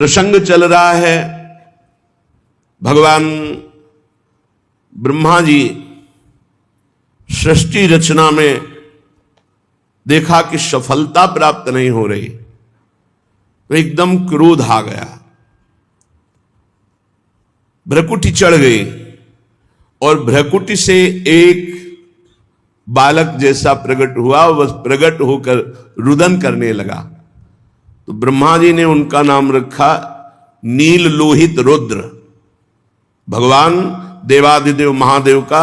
प्रसंग चल रहा है। भगवान ब्रह्मा जी सृष्टि रचना में देखा कि सफलता प्राप्त नहीं हो रही, तो एकदम क्रोध आ गया, भ्रकुटी चढ़ गई और भ्रकुटी से एक बालक जैसा प्रकट हुआ। वह प्रकट होकर रुदन करने लगा, तो ब्रह्मा जी ने उनका नाम रखा नील लोहित रुद्र। भगवान देवाधिदेव महादेव का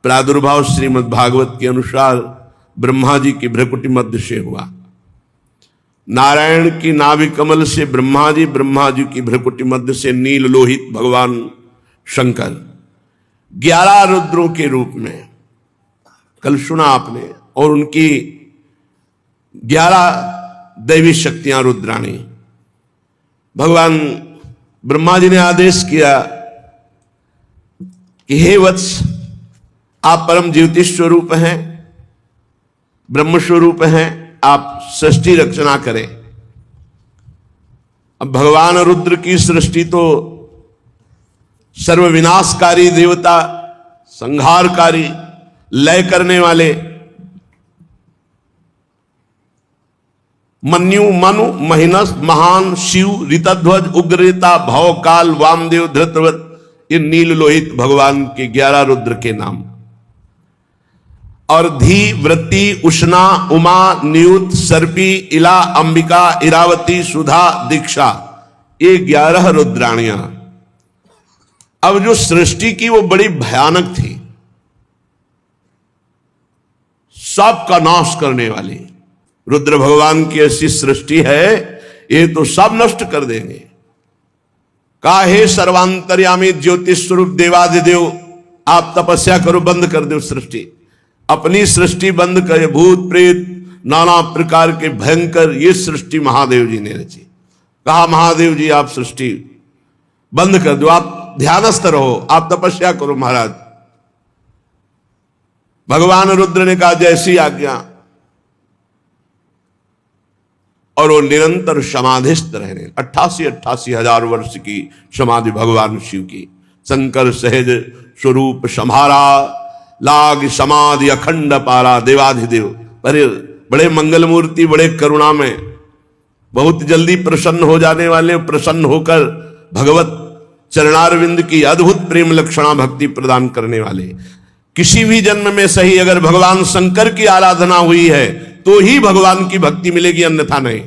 प्रादुर्भाव श्रीमद् भागवत के अनुसार ब्रह्मा जी की भ्रकुटी मध्य से हुआ। नारायण की नाभि कमल से ब्रह्मा जी की भ्रकुटी मध्य से नील लोहित भगवान शंकर 11 रुद्रों के रूप में, कल सुना आपने, और उनकी 11 दैवी शक्तियां रुद्राणी। भगवान ब्रह्मा जी ने आदेश किया कि हे वत्स, आप परम ज्योति स्वरूप हैं, ब्रह्म स्वरूप हैं, आप सृष्टि रचना करें। अब भगवान रुद्र की सृष्टि तो सर्वविनाशकारी देवता, संहारकारी, लय करने वाले, मन्यु मनु महिनस महान शिव ऋतध्वज उग्रता भव काल वामदेव धृतव्रत, ये नील लोहित भगवान के 11 रुद्र के नाम। और धी वृत्ति उष्णा उमा नियुत सर्पी इला अंबिका इरावती सुधा दीक्षा, ये 11 रुद्राणियां। अब जो सृष्टि की वो बड़ी भयानक थी, सबका नाश करने वाली रुद्र भगवान की ऐसी सृष्टि है, ये तो सब नष्ट कर देंगे। काहे सर्वांतर्यामी ज्योतिष स्वरूप देवाधिदेव, आप तपस्या करो, बंद कर दो सृष्टि। अपनी सृष्टि बंद करे, भूत प्रेत नाना प्रकार के भयंकर, ये सृष्टि महादेव जी ने रची। कहा महादेव जी आप सृष्टि बंद कर दो, आप ध्यानस्थ रहो, आप तपस्या करो महाराज। भगवान रुद्र ने कहा जैसी आज्ञा, और वो निरंतर समाधिस्थ रहने, 88 हजार वर्ष की समाधि भगवान शिव की। शंकर सहज स्वरूप सम्हारा, लाग समाधि अखंड पारा देवाधिदेव। बड़े मंगल मूर्ति, बड़े करुणा में, बहुत जल्दी प्रसन्न हो जाने वाले, प्रसन्न होकर भगवत चरणारविंद की अद्भुत प्रेम लक्षणा भक्ति प्रदान करने वाले। किसी भी जन्म में सही अगर भगवान शंकर की आराधना हुई है तो ही भगवान की भक्ति मिलेगी, अन्यथा नहीं।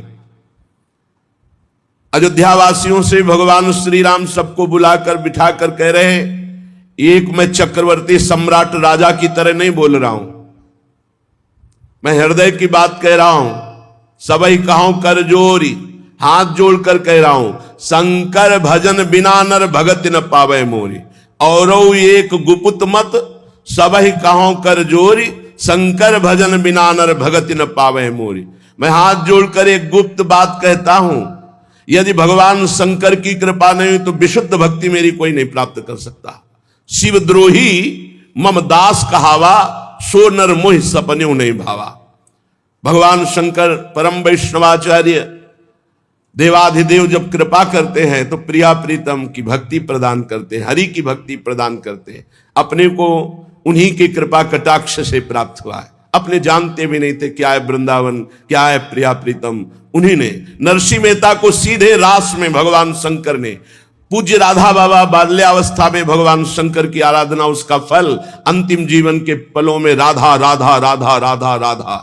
अयोध्या वासियों से भगवान श्री राम सबको बुलाकर बिठाकर कह रहे हैं, एक मैं चक्रवर्ती सम्राट राजा की तरह नहीं बोल रहा हूं, मैं हृदय की बात कह रहा हूं। सबई कहूं कर जोरी, हाथ जोड़कर कह रहा हूं, शंकर भजन बिना नर भगत न पावे मोरी। और एक गुपुत मत सबई कहूं कर जोरी, शंकर भजन बिना नर भगत न पावे मोरी। मैं हाथ जोड़कर एक गुप्त बात कहता हूं, यदि भगवान शंकर की कृपा नहीं तो विशुद्ध भक्ति मेरी कोई नहीं प्राप्त कर सकता। शिवद्रोही मम दास कहावा, सो नर मोह सपन्यों नहीं भावा। भगवान शंकर परम वैष्णवाचार्य देवाधिदेव जब कृपा करते हैं तो प्रिया प्रीतम की भक्ति प्रदान करते हैं, हरि की भक्ति प्रदान करते हैं। अपने को उन्हीं की कृपा कटाक्ष से प्राप्त हुआ है, अपने जानते भी नहीं थे क्या है वृंदावन, क्या है प्रिया प्रीतम। उन्हीं ने नरसिंह मेहता को सीधे रास में भगवान शंकर ने, पूज्य राधा बाबा बाल्यावस्था में भगवान शंकर की आराधना, उसका फल अंतिम जीवन के पलों में राधा राधा राधा राधा राधा।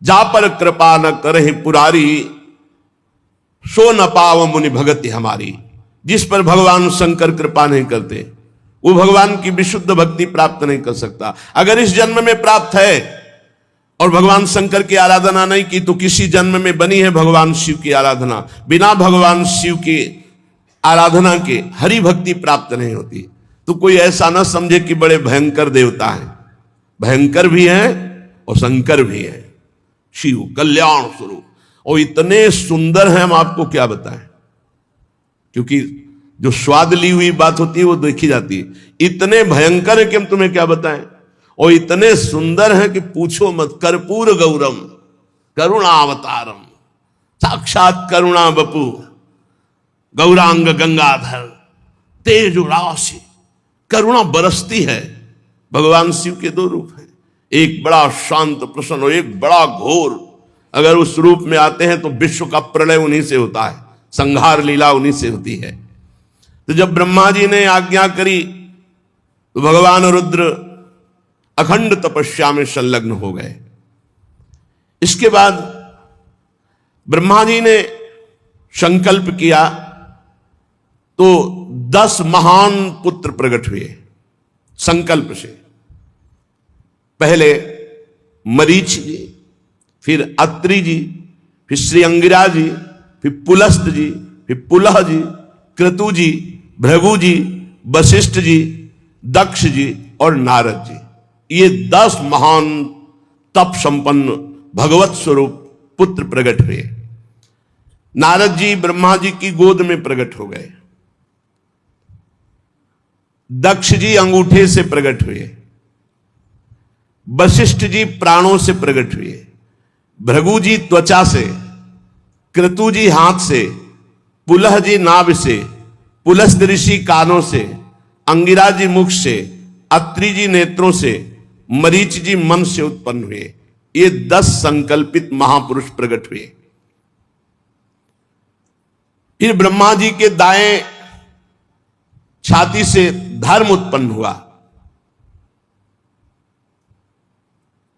जा पर कृपा न करहि पुरारी, सो न पाव मुनि भगति हमारी। जिस पर भगवान शंकर कृपा नहीं करते वो भगवान की विशुद्ध भक्ति प्राप्त नहीं कर सकता। अगर इस जन्म में प्राप्त है और भगवान शंकर की आराधना नहीं की तो किसी जन्म में बनी है भगवान शिव की आराधना। बिना भगवान शिव की आराधना के हरि भक्ति प्राप्त नहीं होती। तो कोई ऐसा ना समझे कि बड़े भयंकर देवता हैं, भयंकर भी हैं और शंकर भी हैं। शिव कल्याण स्वरूप और इतने सुंदर हैं, हम आपको क्या बताएं, क्योंकि जो स्वाद ली हुई बात होती है वो देखी जाती है। इतने भयंकर है कि हम तुम्हें क्या बताएं, और इतने सुंदर हैं कि पूछो मत। कर्पूर गौरम करुणावतारम, साक्षात करुणा बपू, गौरांग गंगाधर तेज राशि करुणा बरसती है। भगवान शिव के दो रूप हैं, एक बड़ा शांत प्रसन्न और एक बड़ा घोर। अगर उस रूप में आते हैं तो विश्व का प्रलय उन्हीं से होता है, संहार लीला उन्हीं से होती है। तो जब ब्रह्मा जी ने आज्ञा करी तो भगवान रुद्र अखंड तपस्या में संलग्न हो गए। इसके बाद ब्रह्मा जी ने संकल्प किया तो 10 महान पुत्र प्रकट हुए संकल्प से। पहले मरीच जी, फिर अत्रि जी, फिर श्री अंगिरा जी, फिर पुलस्त जी, फिर पुलह जी, क्रतु जी, भृगु जी, वशिष्ठ जी, दक्ष जी और नारद जी। ये 10 महान तप संपन्न भगवत स्वरूप पुत्र प्रकट हुए। नारद जी ब्रह्मा जी की गोद में प्रकट हो गए, दक्ष जी अंगूठे से प्रकट हुए, वशिष्ठ जी प्राणों से प्रकट हुए, भृगु जी त्वचा से, क्रतु जी हाथ से, पुलह जी नाभ से, पुलस्त ऋषि कानों से, अंगिरा जी मुख से, अत्रि जी नेत्रों से, मरीच जी मन से उत्पन्न हुए। ये 10 संकल्पित महापुरुष प्रकट हुए। फिर ब्रह्मा जी के दाएं छाती से धर्म उत्पन्न हुआ,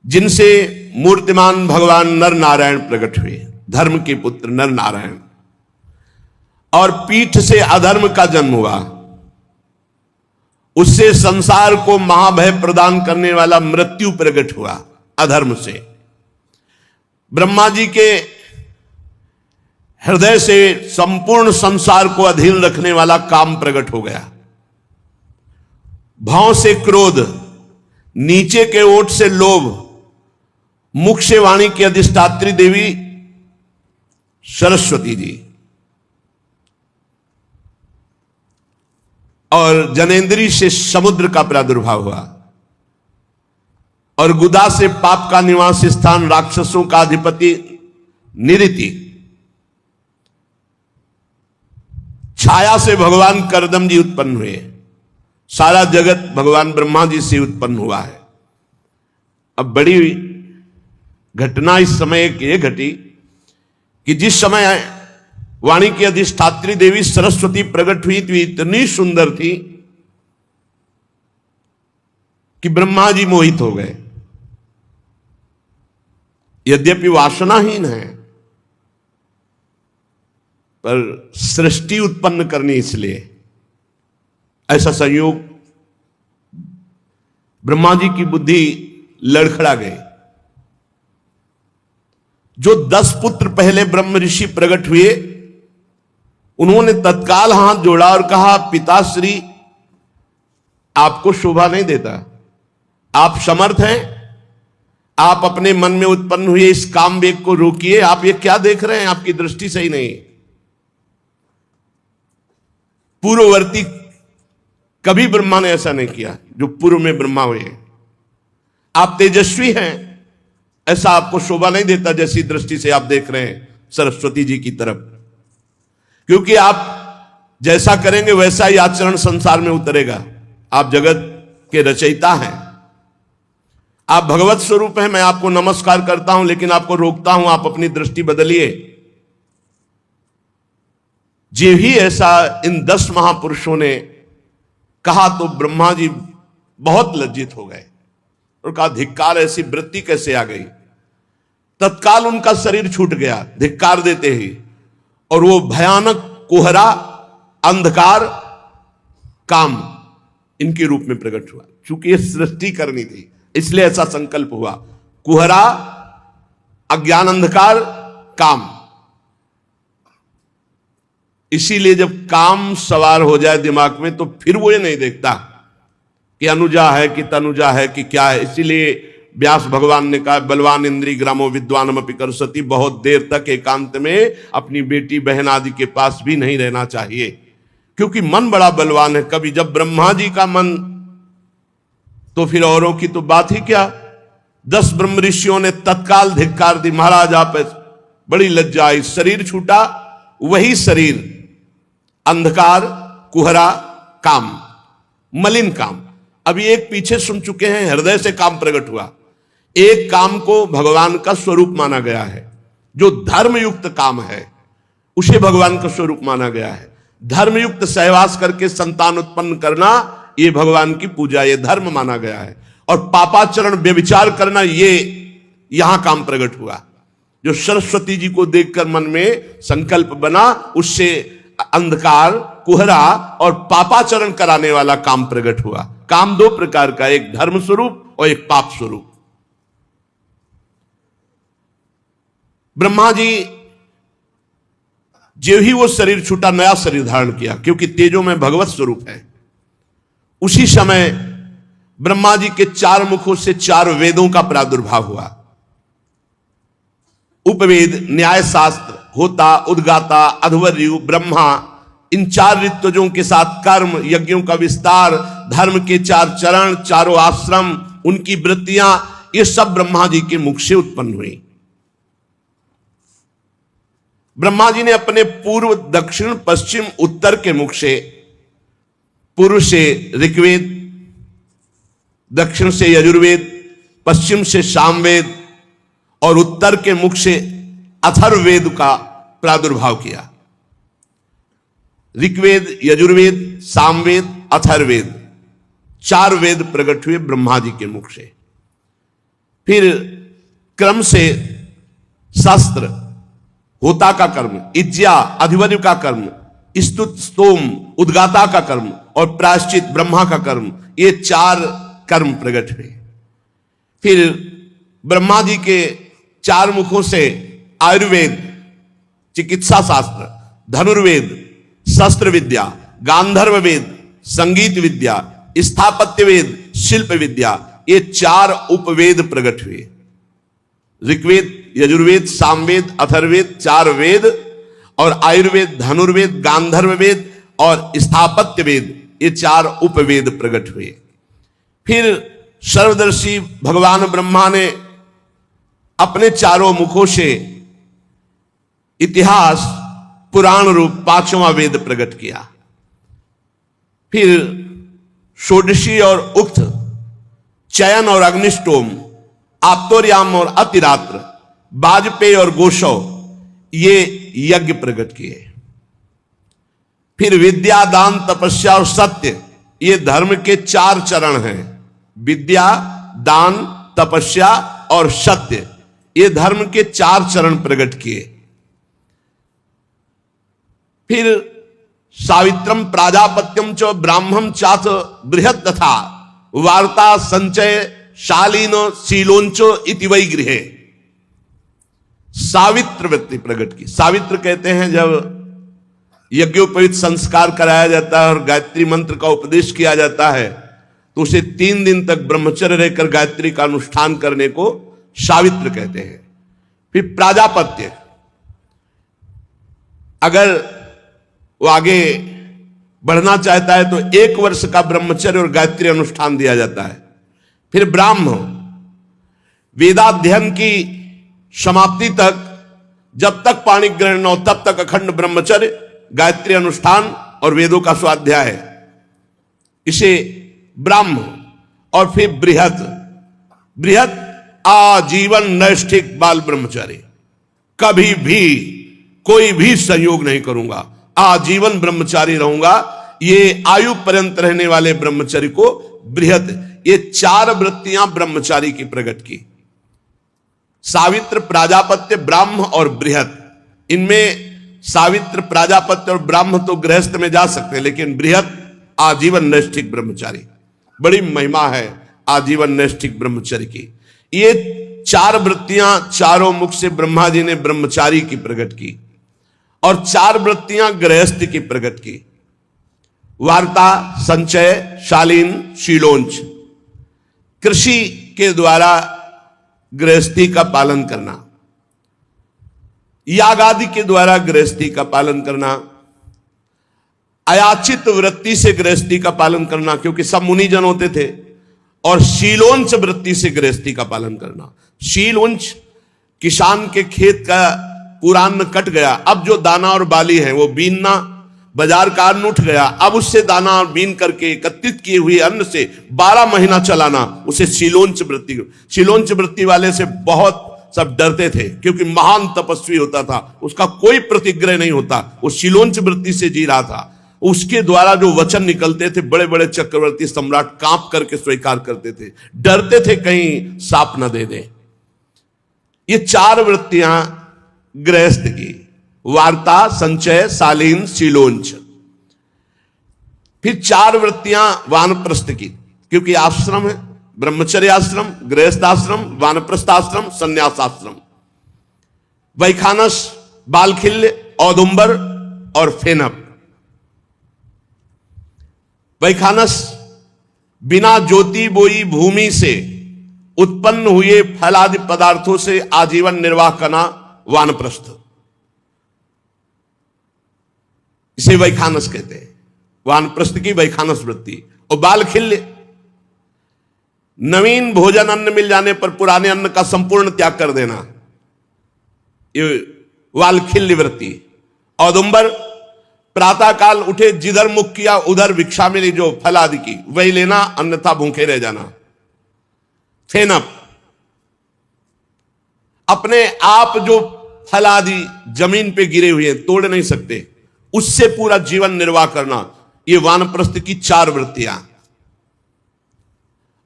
जिनसे मूर्तिमान भगवान नर नारायण प्रकट हुए, धर्म के पुत्र नर नारायण। और पीठ से अधर्म का जन्म हुआ, उससे संसार को महाभय प्रदान करने वाला मृत्यु प्रकट हुआ अधर्म से। ब्रह्मा जी के हृदय से संपूर्ण संसार को अधीन रखने वाला काम प्रकट हो गया। भाव से क्रोध, नीचे के ओठ से लोभ, मुख से वाणी की अधिष्ठात्री देवी सरस्वती जी, और जनेन्द्री से समुद्र का प्रादुर्भाव हुआ, और गुदा से पाप का निवास स्थान राक्षसों का अधिपति निरिति, छाया से भगवान करदम जी उत्पन्न हुए। सारा जगत भगवान ब्रह्मा जी से उत्पन्न हुआ है। अब बड़ी घटना इस समय ये घटी कि जिस समय वाणी की अधिष्ठात्री देवी सरस्वती प्रकट हुई थी, इतनी सुंदर थी कि ब्रह्मा जी मोहित हो गए। यद्यपि वासनाहीन है, पर सृष्टि उत्पन्न करनी, इसलिए ऐसा संयोग ब्रह्मा जी की बुद्धि लड़खड़ा गई। जो 10 पुत्र पहले ब्रह्म ऋषि प्रकट हुए, उन्होंने तत्काल हाथ जोड़ा और कहा, पिताश्री आपको शोभा नहीं देता, आप समर्थ हैं, आप अपने मन में उत्पन्न हुए इस काम वेग को रोकिए। आप ये क्या देख रहे हैं, आपकी दृष्टि सही नहीं। पूर्ववर्ती कभी ब्रह्मा ने ऐसा नहीं किया जो पूर्व में ब्रह्मा हुए। आप तेजस्वी हैं, ऐसा आपको शोभा नहीं देता जैसी दृष्टि से आप देख रहे हैं सरस्वती जी की तरफ, क्योंकि आप जैसा करेंगे वैसा ही आचरण संसार में उतरेगा। आप जगत के रचयिता हैं, आप भगवत स्वरूप हैं। मैं आपको नमस्कार करता हूं, लेकिन आपको रोकता हूं, आप अपनी दृष्टि बदलिए। जे ही ऐसा इन 10 महापुरुषों ने कहा तो ब्रह्मा जी बहुत लज्जित हो गए और कहा, धिक्कार, ऐसी वृत्ति कैसे आ गई। तत्काल उनका शरीर छूट गया धिक्कार देते ही, और वो भयानक कोहरा, अंधकार, काम इनके रूप में प्रकट हुआ। चूंकि ये सृष्टि करनी थी, इसलिए ऐसा संकल्प हुआ। कुहरा, अज्ञान, अंधकार, काम। इसीलिए जब काम सवार हो जाए दिमाग में, तो फिर वो ये नहीं देखता कि अनुजा है कि तनुजा है कि क्या है। इसीलिए व्यास भगवान ने कहा, बलवान इंद्री ग्रामो विद्वानम अपि कर्षति, बहुत देर तक एकांत में अपनी बेटी बहन आदि के पास भी नहीं रहना चाहिए, क्योंकि मन बड़ा बलवान है। कभी जब ब्रह्मा जी का मन, तो फिर औरों की तो बात ही क्या। 10 ब्रह्म ऋषियों ने तत्काल धिक्कार दी, महाराज आप, बड़ी लज्जा आई। शरीर छूटा, वही शरीर अंधकार, कुहरा, काम, मलिन काम। अभी एक पीछे सुन चुके हैं, हृदय से काम प्रकट हुआ। एक काम को भगवान का स्वरूप माना गया है, जो धर्मयुक्त काम है उसे भगवान का स्वरूप माना गया है। धर्मयुक्त सहवास करके संतान उत्पन्न करना, ये भगवान की पूजा, ये धर्म माना गया है। और पापाचरण, व्यभिचार करना, ये यहां काम प्रकट हुआ। जो सरस्वती जी को देखकर मन में संकल्प बना, उससे अंधकार, कुहरा और पापाचरण कराने वाला काम प्रकट हुआ। काम दो प्रकार का, एक धर्म स्वरूप और एक पाप स्वरूप। ब्रह्मा जी जो ही वो शरीर छूटा, नया शरीर धारण किया, क्योंकि तेजो में भगवत स्वरूप है। उसी समय ब्रह्मा जी के 4 मुखों से 4 वेदों का प्रादुर्भाव हुआ। उपवेद, न्याय शास्त्र, होता, उद्गाता, अध्वर्यु, ब्रह्मा, इन 4 ऋत्विजों के साथ कर्म, यज्ञों का विस्तार, धर्म के 4 चरण, 4 आश्रम, उनकी वृत्तियां, ये सब ब्रह्मा जी के मुख से उत्पन्न हुई। ब्रह्मा जी ने अपने पूर्व, दक्षिण, पश्चिम, उत्तर के मुख से, पूर्व से ऋग्वेद, दक्षिण से यजुर्वेद, पश्चिम से सामवेद और उत्तर के मुख से अथर्ववेद का प्रादुर्भाव किया। ऋग्वेद, यजुर्वेद, सामवेद, अथर्ववेद, 4 वेद प्रकट हुए ब्रह्मा जी के मुख से। फिर क्रम से शास्त्र, होता का कर्म, इज्जा, अधिवर्य का कर्म, स्तुत, स्तोम, उद्गाता का कर्म और प्रायश्चित, ब्रह्मा का कर्म, ये 4 कर्म प्रकट हुए। फिर ब्रह्मा जी के 4 मुखों से आयुर्वेद, चिकित्सा शास्त्र, धनुर्वेद, शस्त्र विद्या, गांधर्व वेद, संगीत विद्या, स्थापत्य वेद, शिल्प विद्या, ये 4 उपवेद प्रकट हुए। ऋग्वेद, यजुर्वेद, सामवेद, अथर्ववेद, 4 वेद और आयुर्वेद, धनुर्वेद, गांधर्व वेद और स्थापत्य वेद, ये 4 उपवेद प्रकट हुए। फिर सर्वदर्शी भगवान ब्रह्मा ने अपने 4 मुखों से इतिहास, पुराण रूप 5वां वेद प्रकट किया। फिर षोडशी और उक्त, चयन और अग्निष्टोम, आप्तोर्याम और अतिरात्र, वाजपेय और गोशव, ये यज्ञ प्रकट किए। फिर विद्या, दान, तपस्या और सत्य, ये धर्म के 4 चरण हैं। विद्या, दान, तपस्या और सत्य, ये धर्म के 4 चरण प्रकट किए। फिर सावित्रम, प्राजापत्यम च ब्राह्मण चाथ बृहत तथा वार्ता, संचय, शालीन, शीलोंचो इति वै गृहे, सावित्र वृत्ति प्रकट की। सावित्र कहते हैं जब यज्ञोपवीत संस्कार कराया जाता है और गायत्री मंत्र का उपदेश किया जाता है, तो उसे 3 दिन तक ब्रह्मचर्य रहकर गायत्री का अनुष्ठान करने को सावित्र कहते हैं। फिर प्राजापत्य, अगर वो आगे बढ़ना चाहता है तो 1 वर्ष का ब्रह्मचर्य और गायत्री अनुष्ठान दिया जाता है। फिर ब्राह्म, वेदाध्ययन की समाप्ति तक, जब तक पाणी ग्रहण न हो तब तक अखंड ब्रह्मचर्य, गायत्री अनुष्ठान और वेदों का स्वाध्याय, इसे ब्राह्म। और फिर बृहत, बृहत आजीवन नैष्ठिक बाल ब्रह्मचारी, कभी भी कोई भी संयोग नहीं करूंगा, आजीवन ब्रह्मचारी रहूंगा, ये आयु पर्यंत रहने वाले ब्रह्मचारी को बृहत। ये 4 वृत्तियां ब्रह्मचारी की प्रकट की, सावित्र, प्राजापत्य, ब्राह्म और बृहत। इनमें सावित्र, प्राजापत्य और ब्राह्म तो गृहस्थ में जा सकते हैं, लेकिन बृहत आजीवन नैष्ठिक ब्रह्मचारी, बड़ी महिमा है आजीवन नैष्ठिक ब्रह्मचर्य की। ये 4 वृत्तियां 4 मुख से ब्रह्मा जी ने ब्रह्मचारी की प्रकट की और 4 वृत्तियां गृहस्थ की प्रकट की। वार्ता, संचय, शालीन, शीलोंच, कृषि के द्वारा गृहस्थी का पालन करना, याग आदि के द्वारा गृहस्थी का पालन करना, अयाचित वृत्ति से गृहस्थी का पालन करना, क्योंकि सब मुनिजन होते थे, और शीलोंच वृत्ति से गृहस्थी का पालन करना। शीलोंच, किसान के खेत का पूरा अन्न कट गया, अब जो दाना और बाली है वो बीनना, बाजार का अन्न उठ गया, अब उससे दाना बीन करके एकत्रित किए हुए अन्न से 12 महीना चलाना, उसे शीलोंच वृत्ति। शीलोंच वृत्ति वाले से बहुत सब डरते थे, क्योंकि महान तपस्वी होता था, उसका कोई प्रतिग्रह नहीं होता, वो शीलोंच वृत्ति से जी रहा था। उसके द्वारा जो वचन निकलते थे, बड़े बड़े चक्रवर्ती सम्राट कांप करके स्वीकार करते थे, डरते थे कहीं साप न दे दे। ये 4 वृत्तियां गृहस्थ की, वार्ता, संचय, शालीन, शीलोंच। फिर 4 वृत्तियां वानप्रस्थ की, क्योंकि आश्रम है, ब्रह्मचर्य आश्रम, गृहस्थ आश्रम, वानप्रस्थ आश्रम, संन्यास आश्रम। वैखानस, बालखिल्य, औदुंबर और फेनप। वैखानस बिना ज्योति बोई भूमि से उत्पन्न हुए फल आदि पदार्थों से आजीवन निर्वाह करना वानप्रस्थ, इसे वैखानस कहते हैं, वानप्रस्थ की वैखानस वृत्ति। और बालखिल्य, नवीन भोजन अन्न मिल जाने पर पुराने अन्न का संपूर्ण त्याग कर देना, ये वालखिल्य वृत्ति। औदुंबर, प्रातः काल उठे, जिधर मुख किया उधर भिक्षा मिली जो फल आदि की, वही लेना, अन्यथा भूखे रह जाना। फेनप, अपने आप जो फल आदि जमीन पे गिरे हुए हैं, तोड़ नहीं सकते, उससे पूरा जीवन निर्वाह करना, ये वानप्रस्थ की 4 वृत्तियां।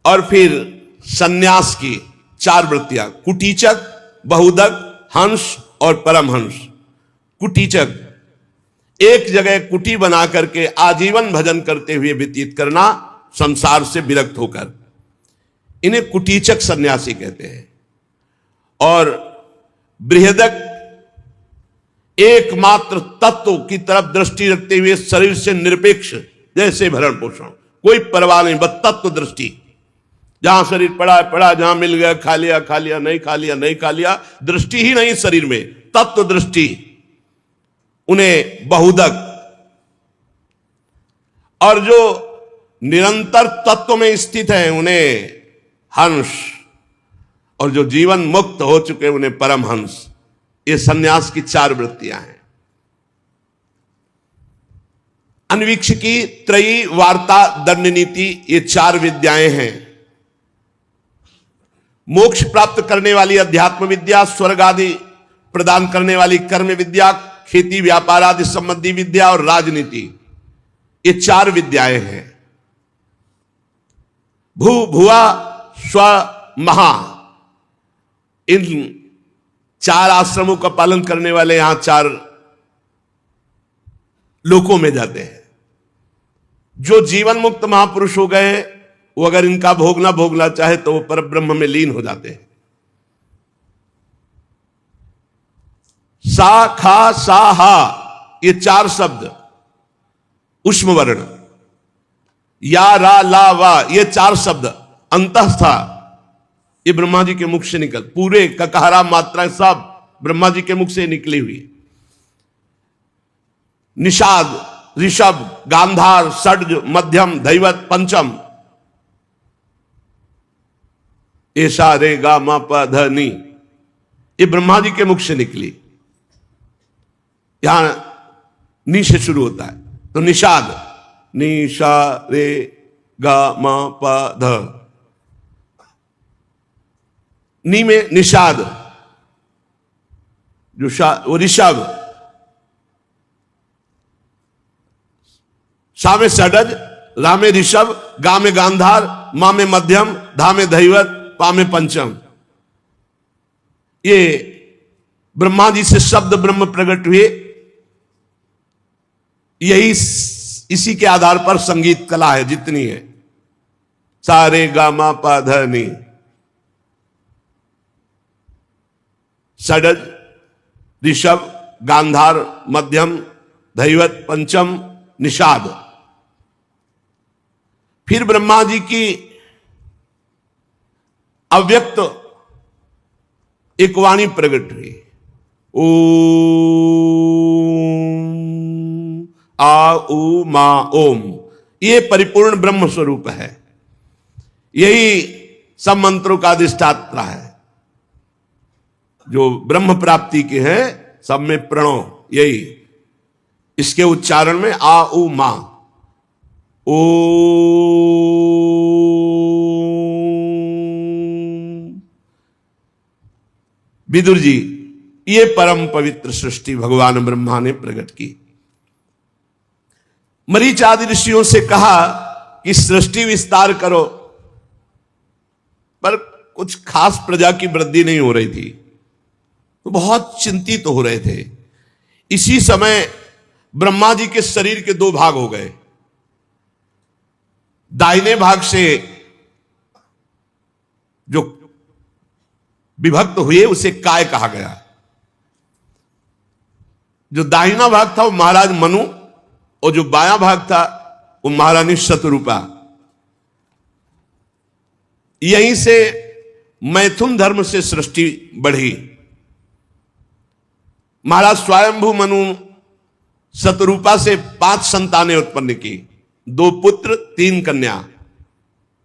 और फिर सन्यास की 4 वृत्तियां, कुटीचक, बहुदक, हंस और परमहंस। कुटीचक, एक जगह कुटी बना करके आजीवन भजन करते हुए व्यतीत करना, संसार से विरक्त होकर, इन्हें कुटीचक सन्यासी कहते हैं। और बृहदक, एकमात्र तत्व की तरफ दृष्टि रखते हुए शरीर से निरपेक्ष, जैसे भरण पोषण, कोई परवाह नहीं, बस तत्व दृष्टि, जहां शरीर पड़ा है पड़ा, जहां मिल गया खा लिया खा लिया, नहीं खा लिया नहीं खा लिया, दृष्टि ही नहीं शरीर में, तत्व दृष्टि, उन्हें बहुदक। और जो निरंतर तत्व में स्थित है उन्हें हंस, और जो जीवन मुक्त हो चुके उन्हें परमहंस। ये सन्यास की 4 वृत्तियां हैं। अन्वीक्षिकी, त्रयी, वार्ता, दंड नीति, ये 4 विद्याएं हैं। मोक्ष प्राप्त करने वाली अध्यात्म विद्या, स्वर्ग आदि प्रदान करने वाली कर्म विद्या, खेती व्यापार आदि संबंधी विद्या और राजनीति, ये 4 विद्याएं हैं। भू, भुआ, स्व, महा, इन 4 आश्रमों का पालन करने वाले यहां 4 लोकों में जाते हैं। जो जीवन मुक्त महापुरुष हो गए, वो अगर इनका भोगना चाहे तो वो परब्रह्म में लीन हो जाते हैं। सा, खा, सा, हा, ये 4 शब्द उष्म वर्ण, या, रा, ला, वा, ये 4 शब्द अंतःस्था, ये ब्रह्मा जी के मुख से निकल, पूरे ककहरा मात्रा सब ब्रह्मा जी के मुख से निकली हुई। निषाद, ऋषभ, गांधार, षड्ज, मध्यम, धैवत, पंचम, ऐसा रे गा मा पा ध नी, ये ब्रह्मा जी के मुख से निकली। यहां नी से शुरू होता है, तो निषाद, निशा रे गा मा पा ध, नी में निषाद, जो वो ऋषभ, सा में षडज, रा में ऋषभ, गा में गांधार, मा में मध्यम, धा में धैवत, पा में पंचम। ये ब्रह्मा जी से शब्द ब्रह्म प्रकट हुए, यही इसी के आधार पर संगीत कला है जितनी है। सारे गामा पा ध नी, षडज, ऋषभ, गांधार, मध्यम, धैवत, पंचम, निषाद। फिर ब्रह्मा जी की अव्यक्त एक वाणी प्रकट हुई, ओम आ उ मा ओम, ये परिपूर्ण ब्रह्म स्वरूप है। यही सब मंत्रों का अधिष्ठाता है, जो ब्रह्म प्राप्ति के हैं, सब में प्रणव यही। इसके उच्चारण में आ उ मा, ओ विदुर जी, ये परम पवित्र सृष्टि भगवान ब्रह्मा ने प्रकट की। मरीच आदि ऋषियों से कहा कि सृष्टि विस्तार करो, पर कुछ खास प्रजा की वृद्धि नहीं हो रही थी, तो बहुत चिंतित हो रहे थे। इसी समय ब्रह्मा जी के शरीर के दो भाग हो गए। दाहिने भाग से जो विभक्त हुए उसे काय कहा गया। जो दाहिना भाग था वो महाराज मनु, और जो बायां भाग था वो महारानी शतरूपा। यहीं से मैथुन धर्म से सृष्टि बढ़ी। महाराज स्वयंभू मनु शतरूपा से 5 संतानें उत्पन्न की, 2 पुत्र 3 कन्या।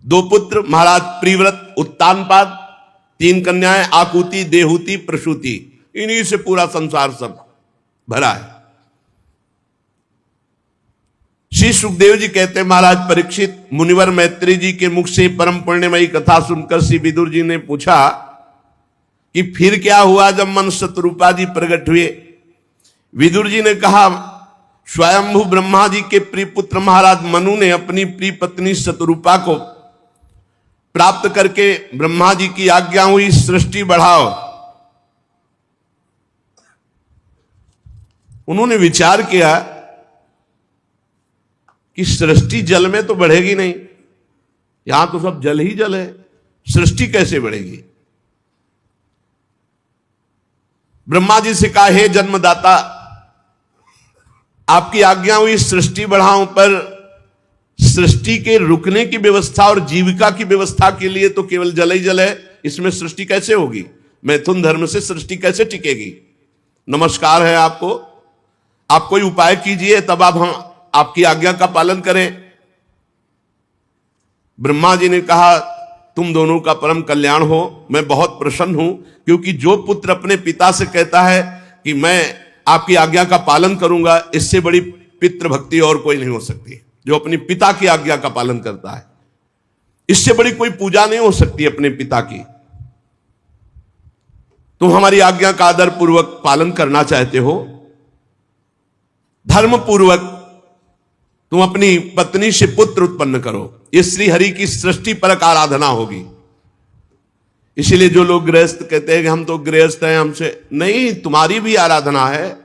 2 पुत्र महाराज प्रिव्रत उत्तानपाद, 3 कन्याएं आकुति देहुति प्रसूति। इन्हीं से पूरा संसार सब भरा है। श्री सुखदेव जी कहते हैं, महाराज परीक्षित, मुनिवर मैत्री जी के मुख से परम पुण्यमयी कथा सुनकर श्री विदुर जी ने पूछा कि फिर क्या हुआ जब मन शतरूपा जी प्रकट हुए। विदुर जी ने कहा, स्वयंभू ब्रह्मा जी के प्रिय पुत्र महाराज मनु ने अपनी प्रिय पत्नी शतरूपा को प्राप्त करके ब्रह्मा जी की आज्ञा हुई सृष्टि बढ़ाओ। उन्होंने विचार किया कि सृष्टि जल में तो बढ़ेगी नहीं, यहां तो सब जल ही जल है, सृष्टि कैसे बढ़ेगी। ब्रह्मा जी से कहा, हे जन्मदाता, आपकी आज्ञा हुई सृष्टि बढ़ाऊं, पर सृष्टि के रुकने की व्यवस्था और जीविका की व्यवस्था के लिए तो केवल जल ही जल है, इसमें सृष्टि कैसे होगी। मैथुन धर्म से सृष्टि कैसे टिकेगी। नमस्कार है आपको, आप कोई उपाय कीजिए, तब आप हम आपकी आज्ञा का पालन करें। ब्रह्मा जी ने कहा, तुम दोनों का परम कल्याण हो, मैं बहुत प्रसन्न हूं, क्योंकि जो पुत्र अपने पिता से कहता है कि मैं आपकी आज्ञा का पालन करूंगा, इससे बड़ी पितृ भक्ति और कोई नहीं हो सकती। जो अपने पिता की आज्ञा का पालन करता है, इससे बड़ी कोई पूजा नहीं हो सकती अपने पिता की। तुम हमारी आज्ञा का आदर पूर्वक पालन करना चाहते हो, धर्म पूर्वक तुम अपनी पत्नी से पुत्र उत्पन्न करो, ये श्री हरि की सृष्टि परक आराधना होगी। इसीलिए जो लोग गृहस्थ कहते हैं कि हम तो गृहस्थ हैं, हमसे नहीं, तुम्हारी भी आराधना है।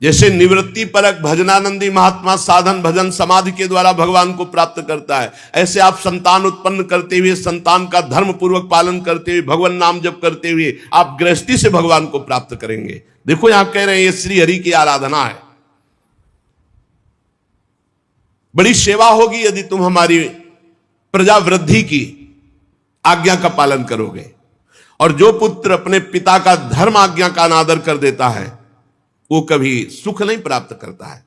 जैसे निवृत्ति परक भजनानंदी महात्मा साधन भजन समाधि के द्वारा भगवान को प्राप्त करता है, ऐसे आप संतान उत्पन्न करते हुए, संतान का धर्म पूर्वक पालन करते हुए, भगवान नाम जप करते हुए आप गृहस्थी से भगवान को प्राप्त करेंगे। देखो यहां कह रहे हैं, ये श्री हरि की आराधना है। बड़ी सेवा होगी यदि तुम हमारी प्रजा वृद्धि की आज्ञा का पालन करोगे। और जो पुत्र अपने पिता का धर्म आज्ञा का अनादर कर देता है, वो कभी सुख नहीं प्राप्त करता है।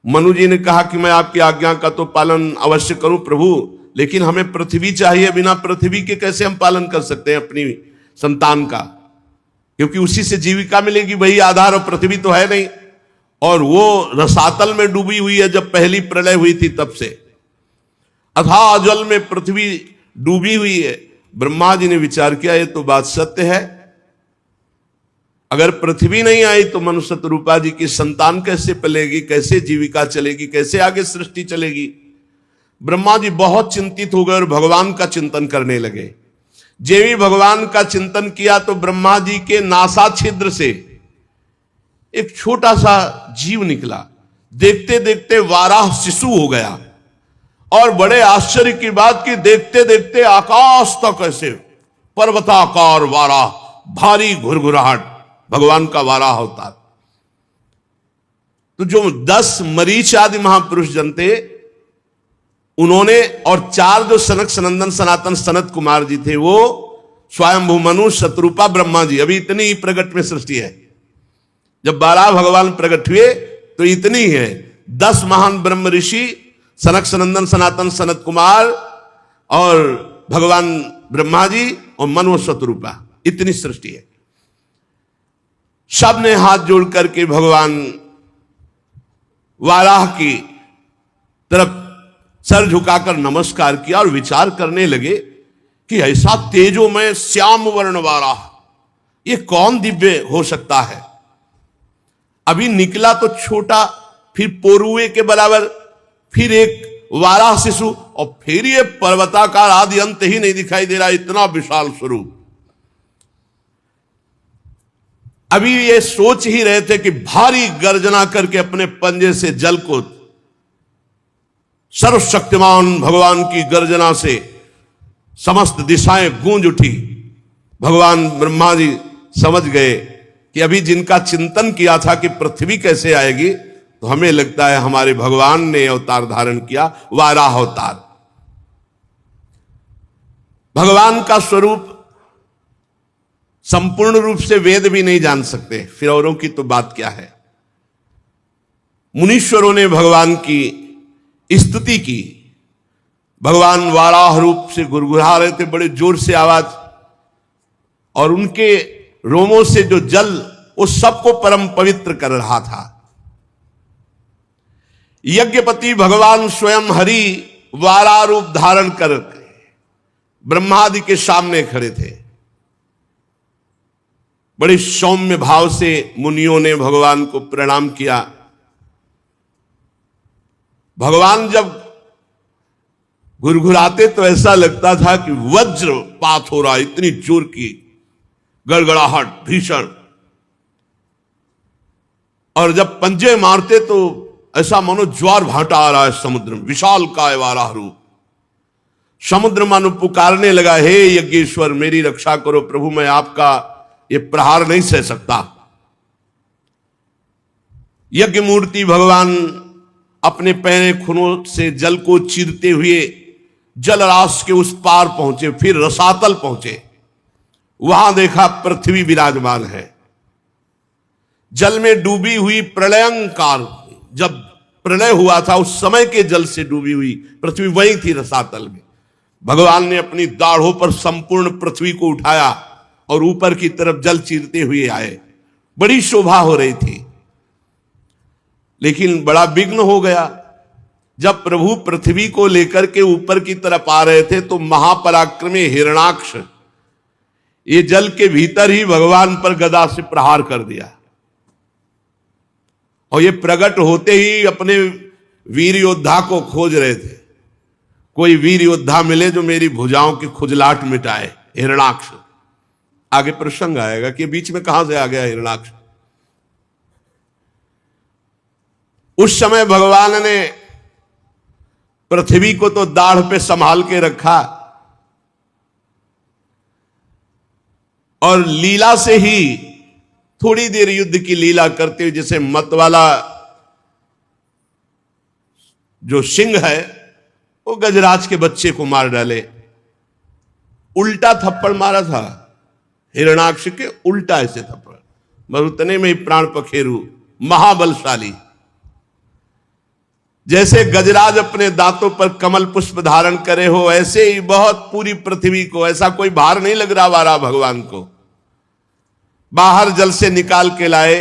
मनु जी ने कहा कि मैं आपकी आज्ञा का तो पालन अवश्य करूं प्रभु, लेकिन हमें पृथ्वी चाहिए, बिना पृथ्वी के कैसे हम पालन कर सकते हैं अपनी संतान का, क्योंकि उसी से जीविका मिलेगी, वही आधार, और पृथ्वी तो है नहीं। और वो रसातल में डूबी हुई है, जब पहली प्रलय हुई थी तब से अथाह जल में पृथ्वी डूबी हुई है। ब्रह्मा जी ने विचार किया, ये तो बात सत्य है, अगर पृथ्वी नहीं आई तो मनु शतरूपा जी की संतान कैसे पलेगी, कैसे जीविका चलेगी, कैसे आगे सृष्टि चलेगी। ब्रह्मा जी बहुत चिंतित हो गए और भगवान का चिंतन करने लगे। जे भी भगवान का चिंतन किया तो ब्रह्मा जी के नासा छिद्र से एक छोटा सा जीव निकला। देखते देखते वाराह शिशु हो गया, और बड़े आश्चर्य की बात कि देखते देखते आकाश तक ऐसे पर्वताकार वाराह, भारी घुरघुराहट, भगवान का वाराह अवतार। तो जो 10 मरीच आदि महापुरुष जन थे, उन्होंने, और 4 जो सनक सनंदन सनातन सनत कुमार जी थे, वो स्वयंभू मनु शतरूपा ब्रह्मा जी, अभी इतनी ही प्रगट में सृष्टि है। जब 12 भगवान प्रकट हुए तो इतनी है। 10 महान ब्रह्म ऋषि, सनक सनंदन सनातन सनत कुमार और भगवान ब्रह्मा जी और मनु शतरूपा, इतनी सृष्टि है। सब ने हाथ जोड़ करके भगवान वाराह की तरफ सर झुकाकर नमस्कार किया और विचार करने लगे कि ऐसा तेजोमय श्याम वर्ण वाराह, ये कौन दिव्य हो सकता है। अभी निकला तो छोटा, फिर पोरुए के बराबर, फिर एक वाराह शिशु, और फिर ये पर्वताकार, आदि अंत ही नहीं दिखाई दे रहा, इतना विशाल स्वरूप। अभी ये सोच ही रहे थे कि भारी गर्जना करके अपने पंजे से जल को, सर्वशक्तिमान भगवान की गर्जना से समस्त दिशाएं गूंज उठी। भगवान ब्रह्मा जी समझ गए कि अभी जिनका चिंतन किया था कि पृथ्वी कैसे आएगी, तो हमें लगता है हमारे भगवान ने अवतार धारण किया, वाराह अवतार। भगवान का स्वरूप संपूर्ण रूप से वेद भी नहीं जान सकते, फिर औरों की तो बात क्या है। मुनीश्वरों ने भगवान की स्तुति की। भगवान वाराह रूप से गुरगुरा रहे थे बड़े जोर से आवाज, और उनके रोमों से जो जल उस सबको परम पवित्र कर रहा था। यज्ञपति भगवान स्वयं हरि वाराह रूप धारण कर ब्रह्मादि के सामने खड़े थे। बड़े सौम्य भाव से मुनियों ने भगवान को प्रणाम किया। भगवान जब घुरघुराते तो ऐसा लगता था कि वज्रपात हो रहा, इतनी जोर की गड़गड़ाहट भीषण, और जब पंजे मारते तो ऐसा मानो ज्वार भाटा आ रहा है समुद्र में, विशाल काय वाराह रूप। समुद्र मानो पुकारने लगा, हे यज्ञेश्वर मेरी रक्षा करो प्रभु, मैं आपका ये प्रहार नहीं सह सकता। यज्ञ मूर्ति भगवान अपने पैरे खुनों से जल को चीरते हुए जलराशि के उस पार पहुंचे, फिर रसातल पहुंचे। वहां देखा पृथ्वी विराजमान है, जल में डूबी हुई प्रलयंकार, जब प्रलय हुआ था उस समय के जल से डूबी हुई पृथ्वी वही थी रसातल में। भगवान ने अपनी दाढ़ों पर संपूर्ण पृथ्वी को उठाया और ऊपर की तरफ जल चीरते हुए आए। बड़ी शोभा हो रही थी, लेकिन बड़ा विघ्न हो गया। जब प्रभु पृथ्वी को लेकर के ऊपर की तरफ आ रहे थे तो महापराक्रमी हिरणाक्ष ये जल के भीतर ही भगवान पर गदा से प्रहार कर दिया, और ये प्रकट होते ही अपने वीर योद्धा को खोज रहे थे। कोई वीर योद्धा मिले जो मेरी भुजाओं की खुजलाहट मिटाए। हिरणाक्ष, आगे प्रसंग आएगा कि बीच में कहां से आ गया हिरणाक्ष। उस समय भगवान ने पृथ्वी को तो दाढ़ पे संभाल के रखा, और लीला से ही थोड़ी देर युद्ध की लीला करते हुए, जैसे मतवाला जो सिंह है वो गजराज के बच्चे को मार डाले। उल्टा थप्पड़ मारा था हिरणाक्ष के, उल्टा ऐसे थप्पड़, मगर उतने में ही प्राण पखेरु महाबलशाली। जैसे गजराज अपने दांतों पर कमल पुष्प धारण करे हो, ऐसे ही बहुत पूरी पृथ्वी को, ऐसा कोई भार नहीं लग रहा वारा भगवान को। बाहर जल से निकाल के लाए,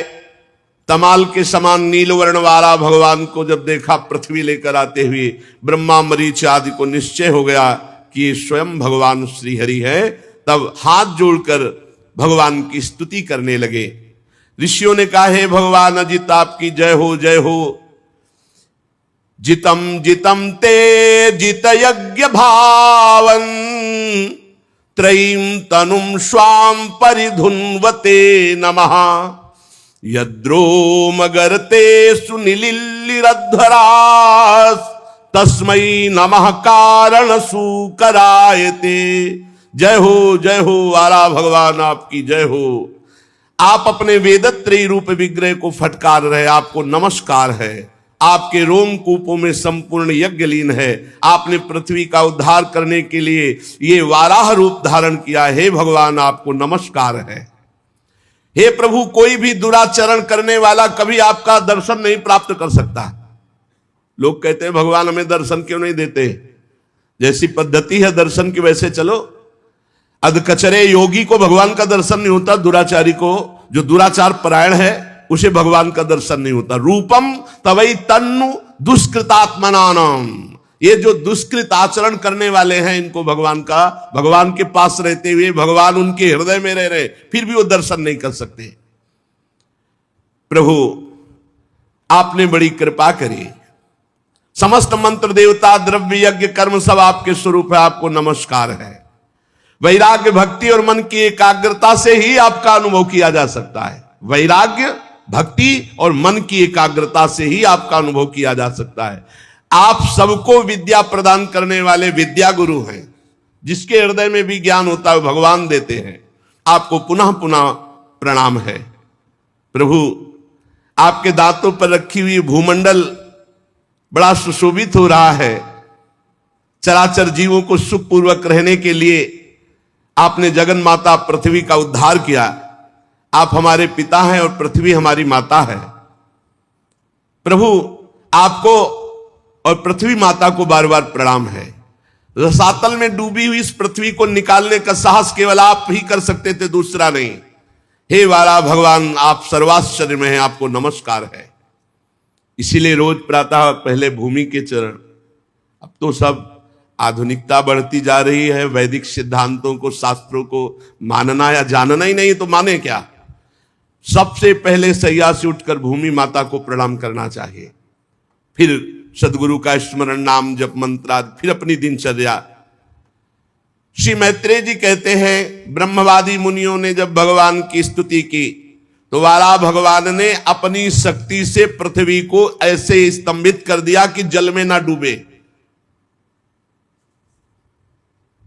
तमाल के समान नीलवर्ण वारा भगवान को जब देखा पृथ्वी लेकर आते हुए, ब्रह्मा मरीच आदि को निश्चय हो गया कि ये स्वयं भगवान श्रीहरि है। तब हाथ जोड़कर भगवान की स्तुति करने लगे। ऋषियों ने कहा, हे भगवान अजित आपकी जय हो, जय हो। जितम जितम ते जित यज्ञ भावन, त्रयीं तनुम स्वाम परिधुन्वते नमः। यद्रोमगर्ते सुनिलिल्लिरध्वरास, तस्मै नमः कारण सुकरायते। जय हो वारा भगवान आपकी जय हो। आप अपने वेदत्रयी रूप विग्रह को फटकार रहे, आपको नमस्कार है। आपके रोमकूपों में संपूर्ण यज्ञ लीन है। आपने पृथ्वी का उद्धार करने के लिए ये वाराह रूप धारण किया। हे भगवान आपको नमस्कार है। हे प्रभु, कोई भी दुराचरण करने वाला कभी आपका दर्शन नहीं प्राप्त कर सकता। लोग कहते हैं भगवान हमें दर्शन क्यों नहीं देते, जैसी पद्धति है दर्शन की वैसे चलो। अधकचरे योगी को भगवान का दर्शन नहीं होता, दुराचारी को, जो दुराचार परायण है उसे भगवान का दर्शन नहीं होता। रूपम तवई तन्नु दुष्कृतात्मनानाम, ये जो दुष्कृत आचरण करने वाले हैं इनको भगवान के पास रहते हुए भगवान उनके हृदय में रह रहे, फिर भी वो दर्शन नहीं कर सकते। प्रभु आपने बड़ी कृपा करी, समस्त मंत्र देवता द्रव्य यज्ञ कर्म सब आपके स्वरूप है, आपको नमस्कार है। वैराग्य भक्ति और मन की एकाग्रता से ही आपका अनुभव किया जा सकता है। वैराग्य भक्ति और मन की एकाग्रता से ही आपका अनुभव किया जा सकता है। आप सबको विद्या प्रदान करने वाले विद्या गुरु हैं, जिसके हृदय में भी ज्ञान होता है भगवान देते हैं। आपको पुनः पुनः प्रणाम है। प्रभु आपके दांतों पर रखी हुई भूमंडल बड़ा सुशोभित हो रहा है। चराचर जीवों को सुखपूर्वक रहने के लिए आपने जगन माता पृथ्वी का उद्धार किया। आप हमारे पिता हैं और पृथ्वी हमारी माता है। प्रभु आपको और पृथ्वी माता को बार बार प्रणाम है। रसातल में डूबी हुई इस पृथ्वी को निकालने का साहस केवल आप ही कर सकते थे, दूसरा नहीं। हे वाला भगवान, आप सर्वाश्चर्य में हैं, आपको नमस्कार है। इसीलिए रोज प्रातः पहले भूमि के चरण। अब तो सब आधुनिकता बढ़ती जा रही है, वैदिक सिद्धांतों को शास्त्रों को मानना या जानना ही नहीं तो माने क्या। सबसे पहले सैया से उठकर भूमि माता को प्रणाम करना चाहिए, फिर सदगुरु का स्मरण, नाम जप, मंत्र, फिर अपनी दिनचर्या। श्री मैत्रेय जी कहते हैं, ब्रह्मवादी मुनियों ने जब भगवान की स्तुति की तो वाला भगवान ने अपनी शक्ति से पृथ्वी को ऐसे स्तंभित कर दिया कि जल में ना डूबे।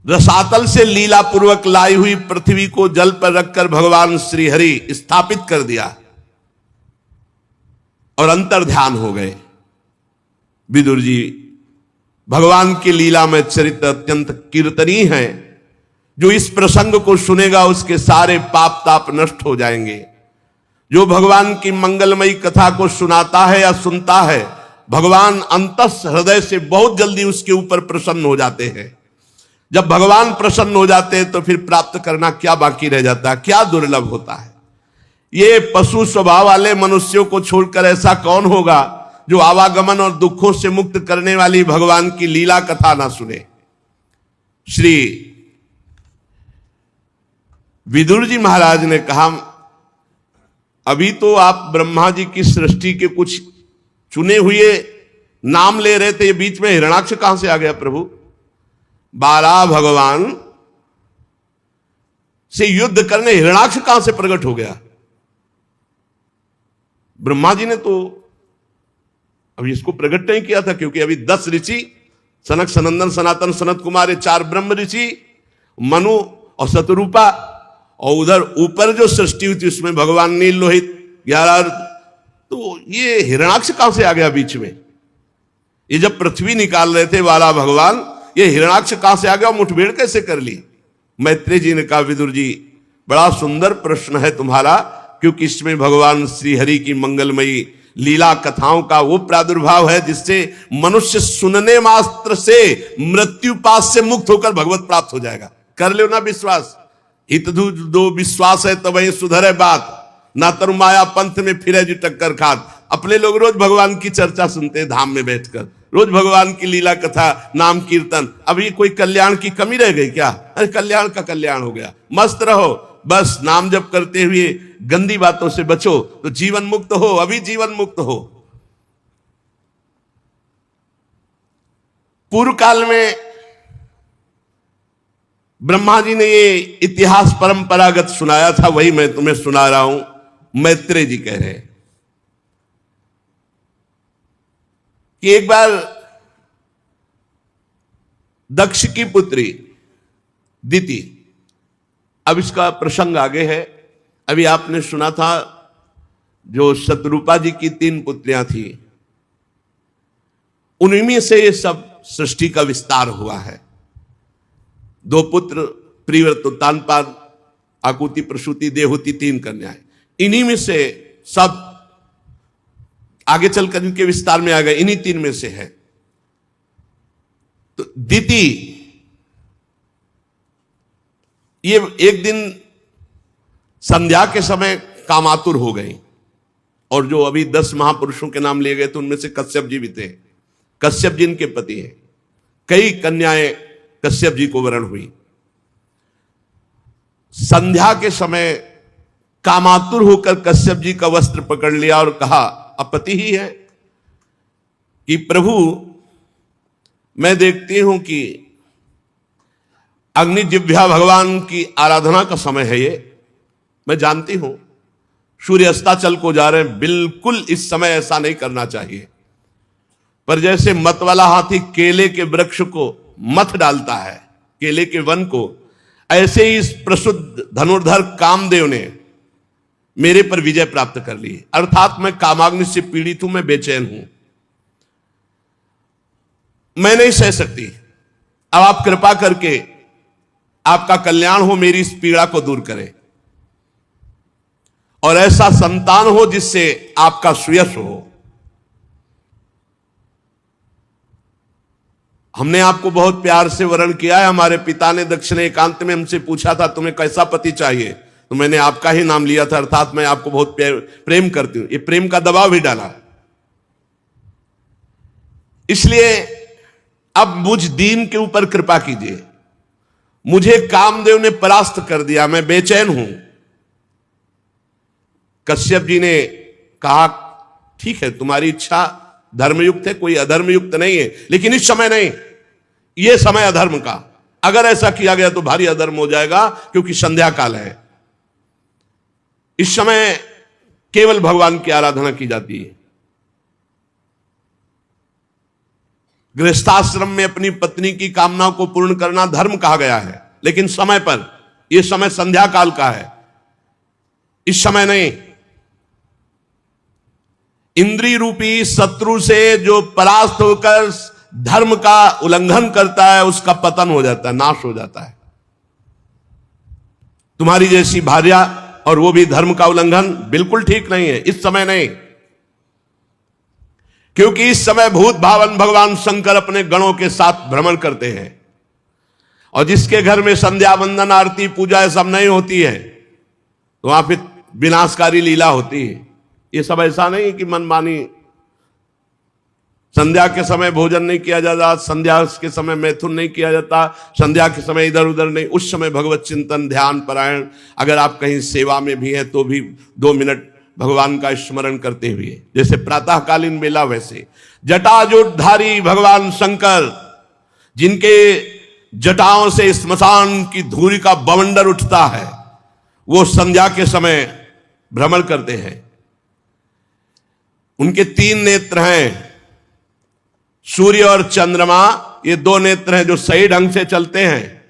रसातल से लीला पूर्वक लाई हुई पृथ्वी को जल पर रखकर भगवान श्री हरि स्थापित कर दिया और अंतर ध्यान हो गए। विदुर जी भगवान की लीला में चरित्र अत्यंत कीर्तनीय है। जो इस प्रसंग को सुनेगा उसके सारे पाप ताप नष्ट हो जाएंगे। जो भगवान की मंगलमयी कथा को सुनाता है या सुनता है, भगवान अंतस हृदय से बहुत जल्दी उसके ऊपर प्रसन्न हो जाते हैं। जब भगवान प्रसन्न हो जाते हैं तो फिर प्राप्त करना क्या बाकी रह जाता है, क्या दुर्लभ होता है। ये पशु स्वभाव वाले मनुष्यों को छोड़कर ऐसा कौन होगा जो आवागमन और दुखों से मुक्त करने वाली भगवान की लीला कथा ना सुने। श्री विदुर जी महाराज ने कहा, अभी तो आप ब्रह्मा जी की सृष्टि के कुछ चुने हुए नाम ले रहे थे, बीच में हिरणाक्ष कहां से आ गया प्रभु? बाला भगवान से युद्ध करने हिरणाक्ष कहां से प्रकट हो गया? ब्रह्मा जी ने तो अभी इसको प्रकट नहीं किया था, क्योंकि अभी 10 ऋषि, सनक सनंदन सनातन सनत कुमार, 4 ब्रह्म ऋषि, मनु और शतरूपा, और उधर ऊपर जो सृष्टि हुई थी उसमें भगवान नील लोहित 11। तो ये हिरणाक्ष कहां से आ गया बीच में? ये जब पृथ्वी निकाल रहे थे वाला भगवान, ये हिरणाक्ष कहां से आ गया, मुठभेड़ कैसे कर ली? मैत्रेय जी ने कहा, विदुर जी बड़ा सुंदर प्रश्न है तुम्हारा, क्योंकि इसमें भगवान श्री हरि की मंगलमयी लीला कथाओं का वो प्रादुर्भाव है जिससे मनुष्य सुनने मात्र से मृत्यु पास से मुक्त होकर भगवत प्राप्त हो जाएगा। कर लो ना विश्वास, हित दो विश्वास है तो वही सुधरे बात, ना तरु माया पंथ में फिरे जी टक्कर खात। अपने लोग रोज भगवान की चर्चा सुनते हैं धाम में बैठकर, रोज भगवान की लीला कथा, नाम कीर्तन। अभी कोई कल्याण की कमी रह गई क्या? अरे कल्याण का कल्याण हो गया। मस्त रहो, बस नाम जप करते हुए गंदी बातों से बचो तो जीवन मुक्त हो, अभी जीवन मुक्त हो। पूर्व काल में ब्रह्मा जी ने ये इतिहास परंपरागत सुनाया था, वही मैं तुम्हें सुना रहा हूं। मैत्रेय जी कह रहे हैं कि एक बार दक्ष की पुत्री दिति, अब इसका प्रसंग आगे है। अभी आपने सुना था जो शतरूपा जी की 3 पुत्रियां थी, उन्हीं से ये सब सृष्टि का विस्तार हुआ है। 2 पुत्र प्रियव्रत उत्तानपाद, आकुति प्रसूति देहूति 3 कन्याएं, इन्हीं में से सब आगे चलकर इनके विस्तार में आ गए, इन्हीं 3 में से है। तो दिति ये एक दिन संध्या के समय कामातुर हो गई और जो अभी 10 महापुरुषों के नाम लिए गए थे उनमें से कश्यप जी भी थे। कश्यप जी इनके पति हैं। कई कन्याएं कश्यप जी को वरण हुई। संध्या के समय कामातुर होकर कश्यप जी का वस्त्र पकड़ लिया और कहा, अब पति ही है, कि प्रभु मैं देखती हूं कि अग्नि जिह्वा भगवान की आराधना का समय है ये, मैं जानती हूं सूर्य अस्ताचल को जा रहे हैं, बिल्कुल इस समय ऐसा नहीं करना चाहिए। पर जैसे मत वाला हाथी केले के वृक्ष को मत डालता है, केले के वन को, ऐसे ही इस प्रसुद्ध धनुर्धर कामदेव ने मेरे पर विजय प्राप्त कर ली। अर्थात मैं कामाग्नि से पीड़ित हूं, मैं बेचैन हूं, मैं नहीं सह सकती। अब आप कृपा करके आपका कल्याण हो, मेरी इस पीड़ा को दूर करें और ऐसा संतान हो जिससे आपका सुयश हो। हमने आपको बहुत प्यार से वर्ण किया है। हमारे पिता ने दक्षिण एकांत में हमसे पूछा था तुम्हें कैसा पति चाहिए, तो मैंने आपका ही नाम लिया था, अर्थात मैं आपको बहुत प्रेम करती हूं। ये प्रेम का दबाव भी डाला। इसलिए अब मुझ दीन के ऊपर कृपा कीजिए। मुझे कामदेव ने परास्त कर दिया, मैं बेचैन हूं। कश्यप जी ने कहा ठीक है, तुम्हारी इच्छा धर्मयुक्त है, कोई अधर्मयुक्त नहीं है, लेकिन इस समय नहीं, यह समय अधर्म का। अगर ऐसा किया गया तो भारी अधर्म हो जाएगा, क्योंकि संध्या काल है। इस समय केवल भगवान की आराधना की जाती है। गृहस्थाश्रम में अपनी पत्नी की कामनाओं को पूर्ण करना धर्म कहा गया है, लेकिन समय पर। यह समय संध्या काल का है, इस समय नहीं। इंद्रिय रूपी शत्रु से जो परास्त होकर धर्म का उल्लंघन करता है, उसका पतन हो जाता है, नाश हो जाता है। तुम्हारी जैसी भार्या, और वो भी धर्म का उल्लंघन, बिल्कुल ठीक नहीं है, इस समय नहीं। क्योंकि इस समय भूत भावन भगवान शंकर अपने गणों के साथ भ्रमण करते हैं, और जिसके घर में संध्या वंदन आरती पूजा सब नहीं होती है, तो वहां फिर विनाशकारी लीला होती है। ये सब ऐसा नहीं कि मनमानी, संध्या के समय भोजन नहीं किया जाता, संध्या के समय मैथुन नहीं किया जाता, संध्या के समय इधर उधर नहीं। उस समय भगवत चिंतन, ध्यान परायण, अगर आप कहीं सेवा में भी हैं तो भी 2 मिनट भगवान का स्मरण करते हुए, जैसे प्रातःकालीन बेला, वैसे जटाजूटधारी भगवान शंकर, जिनके जटाओं से स्मशान की धूलि का बवंडर उठता है, वो संध्या के समय भ्रमण करते हैं। उनके 3 नेत्र हैं, सूर्य और चंद्रमा। ये 2 नेत्र हैं जो सही ढंग से चलते हैं,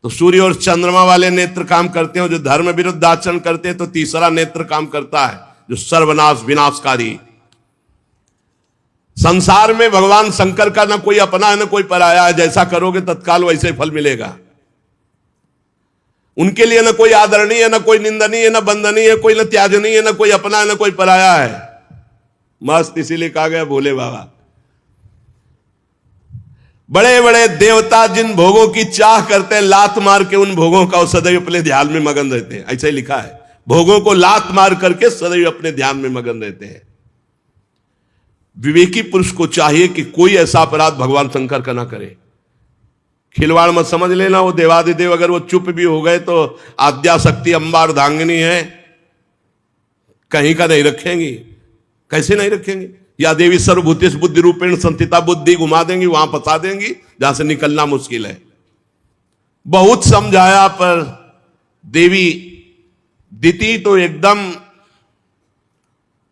तो सूर्य और चंद्रमा वाले नेत्र काम करते हैं। जो धर्म विरुद्ध आचरण करते हैं तो तीसरा नेत्र काम करता है, जो सर्वनाश विनाशकारी। संसार में भगवान शंकर का ना कोई अपना है ना कोई पराया है। जैसा करोगे तत्काल वैसे फल मिलेगा। उनके लिए ना कोई आदरणीय है, ना कोई निंदनीय, ना बंदनीय है, कोई ना त्याजनीय है, ना कोई अपना है ना कोई पराया है। मस्त इसीलिए कहा गया भोले बाबा। बड़े बड़े देवता जिन भोगों की चाह करते हैं, लात मार के उन भोगों का सदैव अपने ध्यान में मगन रहते हैं। ऐसा ही लिखा है, भोगों को लात मार करके सदैव अपने ध्यान में मगन रहते हैं। विवेकी पुरुष को चाहिए कि कोई ऐसा अपराध भगवान शंकर का ना करे। खिलवाड़ मत समझ लेना। वो देवादिदेव अगर वो चुप भी हो गए तो आद्या शक्ति अंबार धांगनी है, कहीं का नहीं रखेंगी। कैसे नहीं रखेंगे? या देवी सर्वभूतेषु बुद्धि रूपेण संस्थिता, बुद्धि घुमा देंगी, वहां फंसा देंगी जहां से निकलना मुश्किल है। बहुत समझाया पर देवी दिति तो एकदम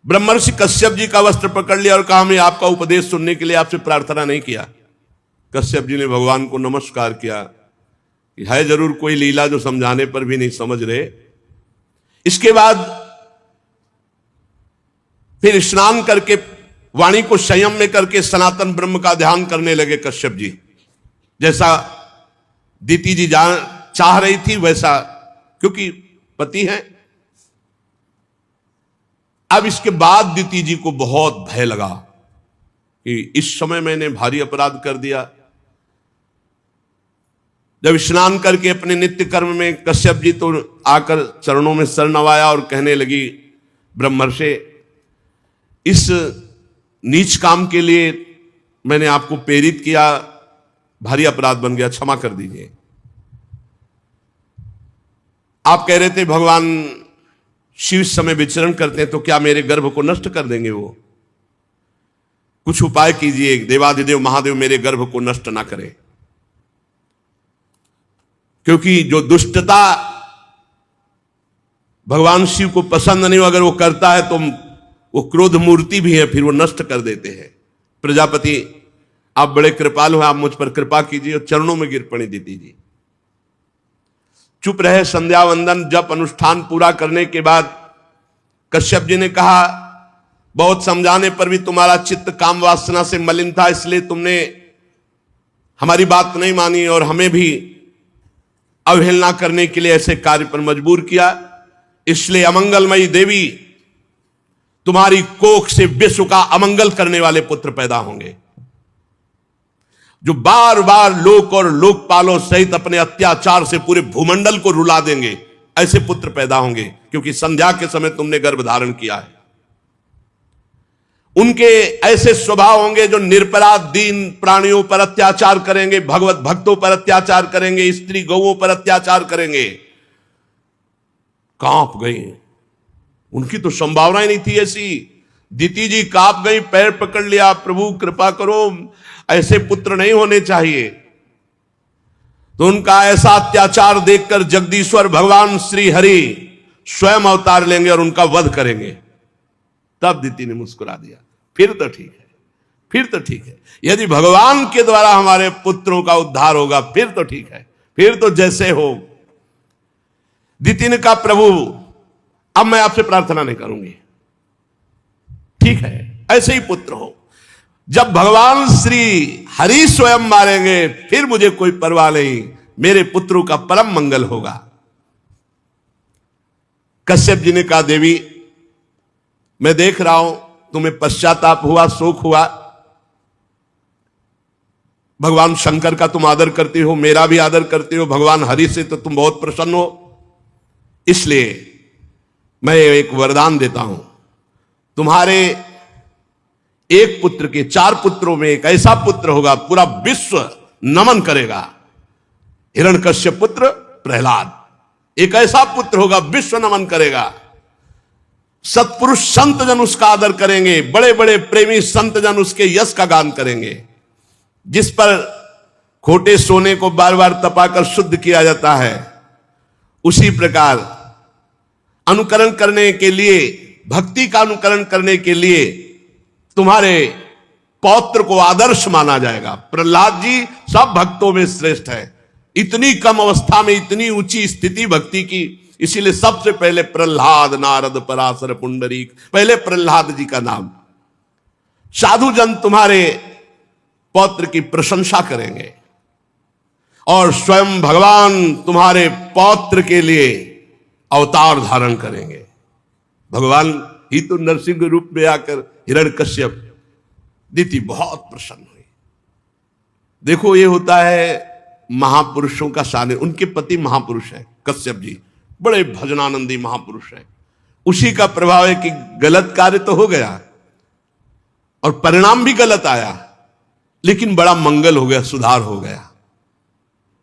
ब्रह्मर्षि कश्यप जी का वस्त्र पकड़ लिया और कहा मैं आपका उपदेश सुनने के लिए आपसे प्रार्थना नहीं किया। कश्यप जी ने भगवान को नमस्कार किया कि है जरूर कोई लीला जो समझाने पर भी नहीं समझ रहे। इसके बाद फिर स्नान करके वाणी को संयम में करके सनातन ब्रह्म का ध्यान करने लगे कश्यप जी। जैसा दिति जी चाह रही थी वैसा, क्योंकि पति हैं। अब इसके बाद दिति जी को बहुत भय लगा कि इस समय मैंने भारी अपराध कर दिया। जब स्नान करके अपने नित्य कर्म में कश्यप जी तो आकर चरणों में सर नवाया और कहने लगी ब्रह्मर्षि इस नीच काम के लिए मैंने आपको प्रेरित किया, भारी अपराध बन गया, क्षमा कर दीजिए। आप कह रहे थे भगवान शिव इस समय विचरण करते हैं तो क्या मेरे गर्भ को नष्ट कर देंगे वो? कुछ उपाय कीजिए, देवाधिदेव महादेव मेरे गर्भ को नष्ट ना करें। क्योंकि जो दुष्टता भगवान शिव को पसंद नहीं हो, अगर वो करता है तो वो क्रोध मूर्ति भी है, फिर वो नष्ट कर देते हैं। प्रजापति आप बड़े कृपालु हैं, आप मुझ पर कृपा कीजिए और चरणों में गिर पड़ी देती जी। चुप रहे। संध्या वंदन जप अनुष्ठान पूरा करने के बाद कश्यप जी ने कहा, बहुत समझाने पर भी तुम्हारा चित्त काम वासना से मलिन था, इसलिए तुमने हमारी बात नहीं मानी और हमें भी अवहेलना करने के लिए ऐसे कार्य पर मजबूर किया। इसलिए अमंगलमयी देवी तुम्हारी कोख से विश्व का अमंगल करने वाले पुत्र पैदा होंगे, जो बार बार लोक और लोकपालों सहित अपने अत्याचार से पूरे भूमंडल को रुला देंगे। ऐसे पुत्र पैदा होंगे, क्योंकि संध्या के समय तुमने गर्भ धारण किया है। उनके ऐसे स्वभाव होंगे जो निरपराध दीन प्राणियों पर अत्याचार करेंगे, भगवत भक्तों पर अत्याचार करेंगे, स्त्री गौओं पर अत्याचार करेंगे। कांप गई, उनकी तो संभावना ही नहीं थी ऐसी। दीति जी कांप गई, पैर पकड़ लिया, प्रभु कृपा करो, ऐसे पुत्र नहीं होने चाहिए। तो उनका ऐसा अत्याचार देखकर जगदीश्वर भगवान श्री हरि स्वयं अवतार लेंगे और उनका वध करेंगे। तब दीति ने मुस्कुरा दिया, फिर तो ठीक है, फिर तो ठीक है। यदि भगवान के द्वारा हमारे पुत्रों का उद्धार होगा फिर तो ठीक है, फिर तो जैसे हो। दीति ने कहा, प्रभु अब मैं आपसे प्रार्थना नहीं करूंगी, ठीक है, ऐसे ही पुत्र हो। जब भगवान श्री हरि स्वयं मारेंगे फिर मुझे कोई परवाह नहीं, मेरे पुत्रों का परम मंगल होगा। कश्यप जी ने कहा, देवी मैं देख रहा हूं तुम्हें पश्चाताप हुआ, शोक हुआ। भगवान शंकर का तुम आदर करती हो, मेरा भी आदर करती हो, भगवान हरि से तो तुम बहुत प्रसन्न हो। इसलिए मैं एक वरदान देता हूं, तुम्हारे एक पुत्र के 4 पुत्रों में एक ऐसा पुत्र होगा पूरा विश्व नमन करेगा। हिरण्यकश्यप पुत्र प्रहलाद, एक ऐसा पुत्र होगा विश्व नमन करेगा। सत्पुरुष संत जन उसका आदर करेंगे, बड़े बड़े प्रेमी संत जन उसके यश का गान करेंगे। जिस पर खोटे सोने को बार बार तपाकर शुद्ध किया जाता है, उसी प्रकार अनुकरण करने के लिए, भक्ति का अनुकरण करने के लिए तुम्हारे पौत्र को आदर्श माना जाएगा। प्रहलाद जी सब भक्तों में श्रेष्ठ है, इतनी कम अवस्था में इतनी ऊंची स्थिति भक्ति की। इसीलिए सबसे पहले प्रहलाद, नारद, पराशर, पुंडरीक, पहले प्रहलाद जी का नाम। साधु जन तुम्हारे पौत्र की प्रशंसा करेंगे और स्वयं भगवान तुम्हारे पौत्र के लिए अवतार धारण करेंगे। भगवान ही तो नरसिंह रूप में आकर हिरण्यकश्यप, दीति बहुत प्रसन्न हुई। देखो ये होता है महापुरुषों का शान। उनके पति महापुरुष है कश्यप जी, बड़े भजनानंदी महापुरुष है। उसी का प्रभाव है कि गलत कार्य तो हो गया और परिणाम भी गलत आया, लेकिन बड़ा मंगल हो गया, सुधार हो गया।